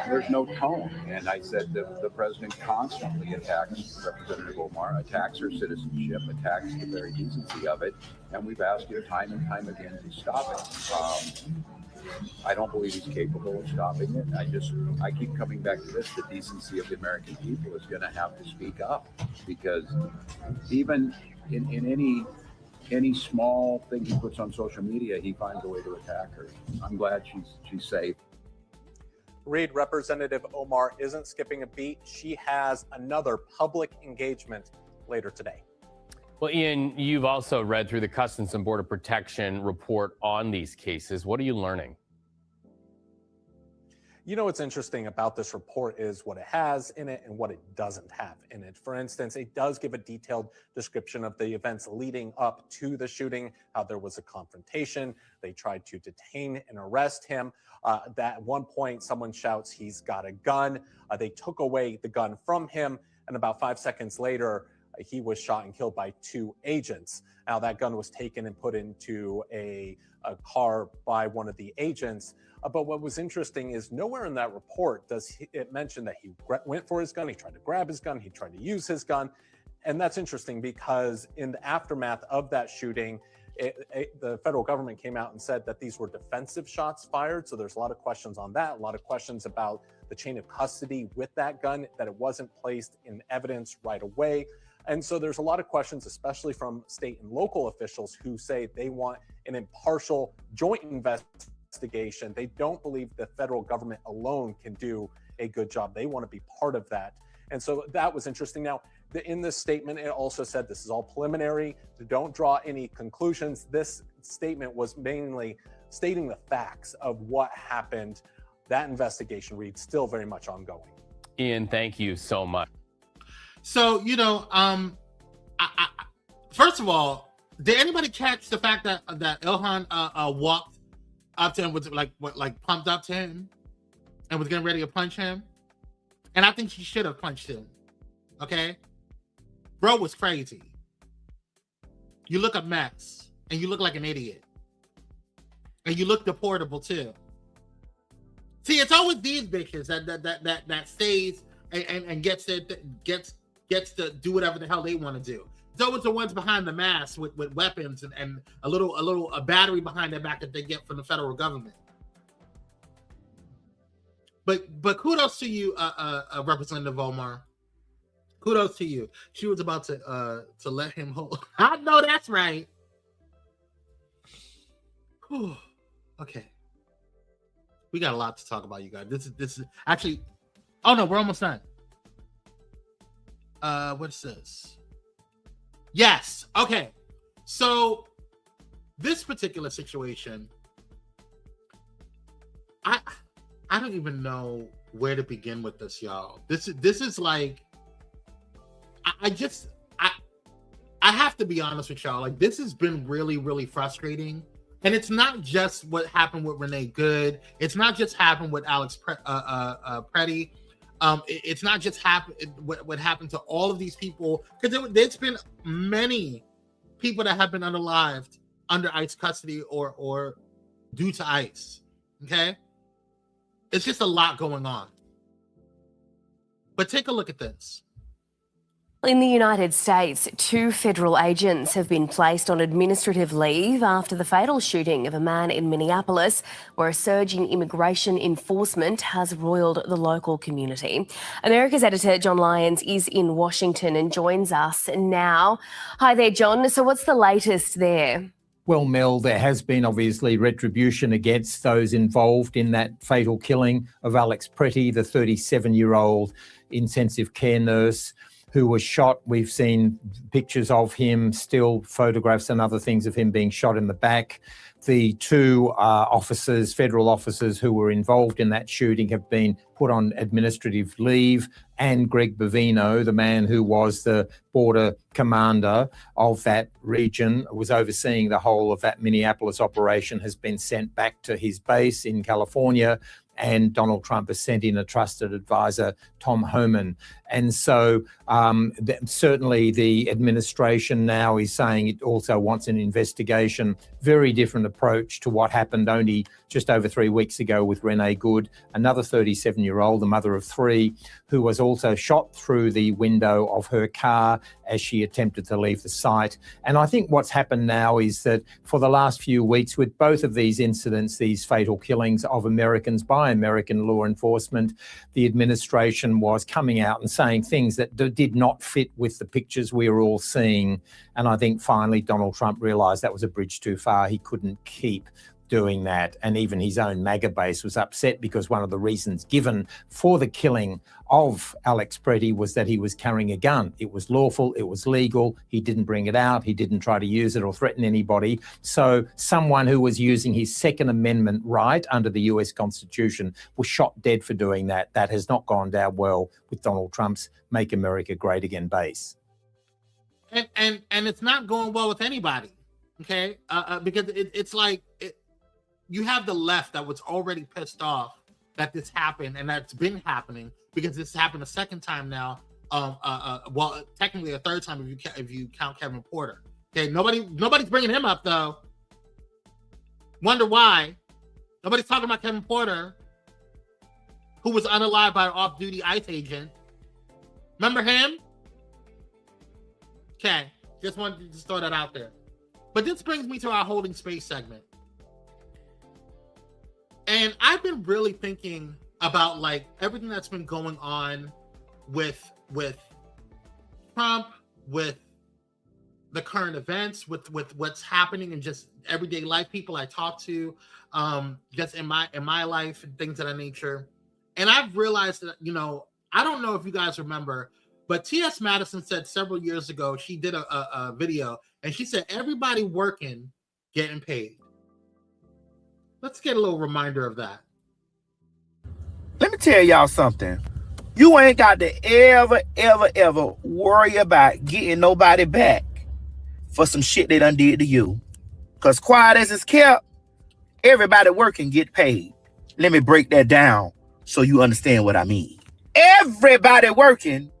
there's no tone. And I said that the president constantly attacks Representative Omar, attacks her citizenship, attacks the very decency of it, and we've asked him time and time again to stop it. I don't believe he's capable of stopping it. I keep coming back to this. The decency of the American people is going to have to speak up, because even in any small thing he puts on social media, he finds a way to attack her. I'm glad she's safe. Reed, Representative Omar isn't skipping a beat. She has another public engagement later today. Well, Ian, you've also read through the Customs and Border Protection report on these cases. What are you learning? What's interesting about this report is what it has in it and what it doesn't have in it. For instance, it does give a detailed description of the events leading up to the shooting, how there was a confrontation. They tried to detain and arrest him. That at one point, someone shouts, "He's got a gun." They took away the gun from him, and about 5 seconds later, he was shot and killed by 2 agents. Now, that gun was taken and put into a car by one of the agents. But what was interesting is nowhere in that report does it mention that he went for his gun, he tried to grab his gun, he tried to use his gun. And that's interesting because in the aftermath of that shooting, the federal government came out and said that these were defensive shots fired. So there's a lot of questions on that, a lot of questions about the chain of custody with that gun, that it wasn't placed in evidence right away. And so there's a lot of questions, especially from state and local officials who say they want an impartial joint investigation. They don't believe the federal government alone can do a good job. They want to be part of that. And so that was interesting. Now, in this statement, it also said this is all preliminary. Don't draw any conclusions. This statement was mainly stating the facts of what happened. That investigation, Reed, still very much ongoing. Ian, thank you so much. So, first of all, did anybody catch the fact that Ilhan walked up to him with like pumped up to him and was getting ready to punch him? And I think she should have punched him. Okay? Bro was crazy. You look a mess and you look like an idiot. And you look deportable too. See, it's always these bitches that stays and gets to do whatever the hell they want to do. It's always the ones behind the mask with weapons and a battery behind their back that they get from the federal government. But kudos to you, Representative Omar. Kudos to you. She was about to let him hold. I know that's right. Whew. Okay. We got a lot to talk about, you guys. This is actually. Oh no, we're almost done. what's this? Yes. Okay. So this particular situation, I don't even know where to begin with this, y'all. This is like, I have to be honest with y'all. Like, this has been really, really frustrating. And it's not just what happened with Renee Good. It's not just happened with Alex Pretty. It's not just what happened to all of these people, because there's been many people that have been unalived under ICE custody or due to ICE. Okay, it's just a lot going on. But take a look at this. In the United States, 2 federal agents have been placed on administrative leave after the fatal shooting of a man in Minneapolis, where a surge in immigration enforcement has roiled the local community. America's editor John Lyons is in Washington and joins us now. Hi there, John. So what's the latest there? Well, Mel, there has been obviously retribution against those involved in that fatal killing of Alex Pretty, the 37-year-old intensive care nurse who was shot. We've seen pictures of him, still photographs and other things of him being shot in the back. The 2 officers, federal officers who were involved in that shooting, have been put on administrative leave, and Greg Bovino, the man who was the border commander of that region, was overseeing the whole of that Minneapolis operation, has been sent back to his base in California. And Donald Trump has sent in a trusted advisor, Tom Homan. And so certainly the administration now is saying it also wants an investigation. Very different approach to what happened only just over 3 weeks ago with Renee Good, another 37-year-old, the mother of 3, who was also shot through the window of her car as she attempted to leave the site. And I think what's happened now is that for the last few weeks, with both of these incidents, these fatal killings of Americans by American law enforcement, the administration was coming out and saying things that did not fit with the pictures we were all seeing. And I think finally Donald Trump realized that was a bridge too far. He couldn't keep doing that. And even his own MAGA base was upset because one of the reasons given for the killing of Alex Pretty was that he was carrying a gun. It was lawful, it was legal, he didn't bring it out, he didn't try to use it or threaten anybody. So someone who was using his Second Amendment right under the US Constitution was shot dead for doing that. That has not gone down well with Donald Trump's Make America Great Again base. And it's not going well with anybody, okay? Because it's like, you have the left that was already pissed off that this happened, and that's been happening because this happened a second time now. Well, technically a third time if you count Kevin Porter. Okay, nobody's bringing him up though. Wonder why? Nobody's talking about Kevin Porter, who was unalived by an off-duty ICE agent. Remember him? Okay, just wanted to just throw that out there. But this brings me to our holding space segment. And I've been really thinking about like everything that's been going on with Trump, with the current events, with what's happening in just everyday life, people I talk to, just in my life and things of that nature. And I've realized that, I don't know if you guys remember, but T.S. Madison said several years ago, she did a video and she said, everybody working, getting paid. Let's get a little reminder of that. Let me tell y'all something. You ain't got to ever worry about getting nobody back for some shit they done did to you. Because quiet as it's kept, everybody working get paid. Let me break that down so you understand what I mean. Everybody working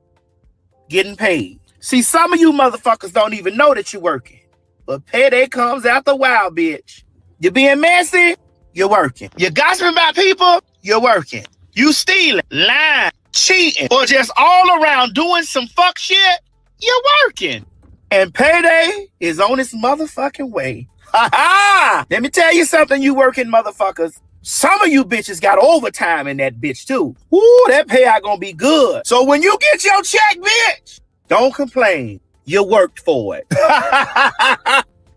getting paid. See, some of you motherfuckers don't even know that you're working. But payday comes after a while, bitch. You being messy? You're working. You gossiping about people? You're working. You stealing, lying, cheating, or just all around doing some fuck shit? You're working. And payday is on its motherfucking way. Ha ha! Let me tell you something, you working motherfuckers. Some of you bitches got overtime in that bitch too. Ooh, that payout gonna be good. So when you get your check, bitch, don't complain. You worked for it.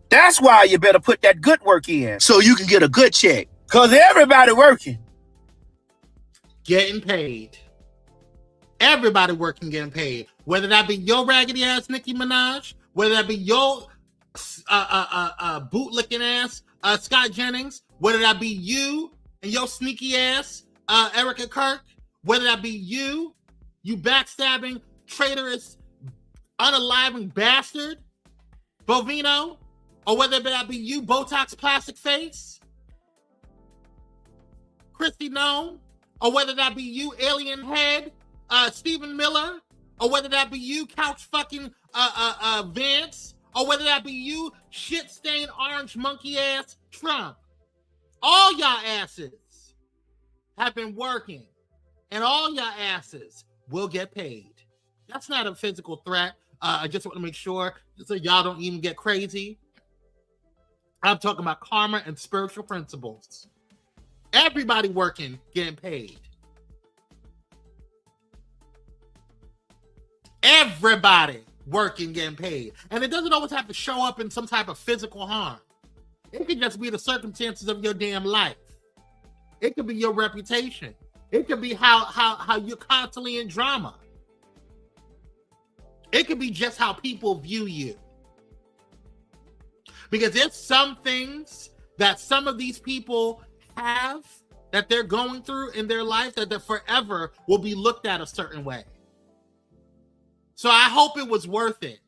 That's why you better put that good work in so you can get a good check. Because everybody working. Getting paid. Everybody working, getting paid. Whether that be your raggedy ass Nicki Minaj, whether that be your bootlicking ass Scott Jennings, whether that be you and your sneaky ass Erica Kirk, whether that be you backstabbing, traitorous, unaliving bastard Bovino, or whether that be you Botox plastic face Christy Nome, or whether that be you alien head Stephen Miller, or whether that be you couch fucking Vance, or whether that be you shit-stained orange monkey ass Trump. All y'all asses have been working, and all y'all asses will get paid. That's not a physical threat. I just want to make sure so y'all don't even get crazy. I'm talking about karma and spiritual principles. Everybody working, getting paid. Everybody working, getting paid. And it doesn't always have to show up in some type of physical harm. It could just be the circumstances of your damn life. It could be your reputation. It could be how you're constantly in drama. It could be just how people view you. Because there's some things that some of these people have that they're going through in their life that forever will be looked at a certain way. So I hope it was worth it.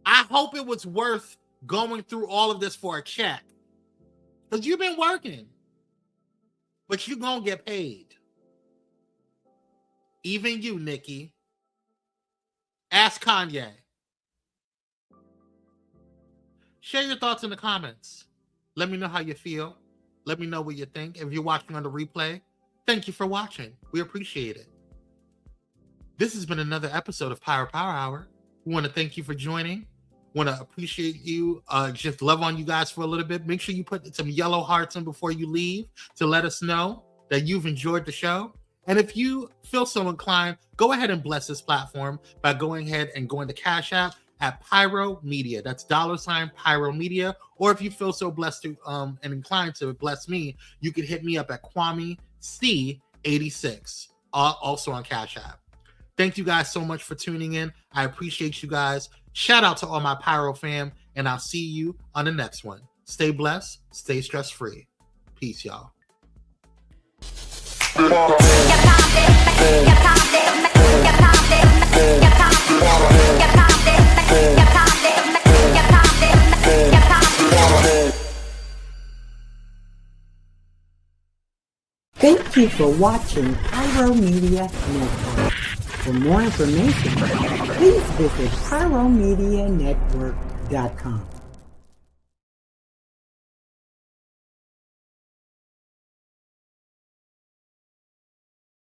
I hope it was worth going through all of this for a check. Because you've been working. But you're going to get paid. Even you, Nikki. Ask Kanye. Share your thoughts in the comments. Let me know how you feel. Let me know what you think. If you're watching on the replay, thank you for watching. We appreciate it. This has been another episode of Pyro Power Hour. We want to thank you for joining. Want to appreciate you. Just love on you guys for a little bit. Make sure you put some yellow hearts in before you leave to let us know that you've enjoyed the show. And if you feel so inclined, go ahead and bless this platform by going ahead and going to Cash App at Pyro Media. That's $ Pyro Media. Or if you feel so blessed to and inclined to bless me, you can hit me up at Kwame C86, also on Cash App. Thank you guys so much for tuning in. I appreciate you guys. Shout out to all my Pyro fam, and I'll see you on the next one. Stay blessed, stay stress-free. Peace, y'all. Thank you for watching Pyro Media Network. For more information, please visit pyromedianetwork.com.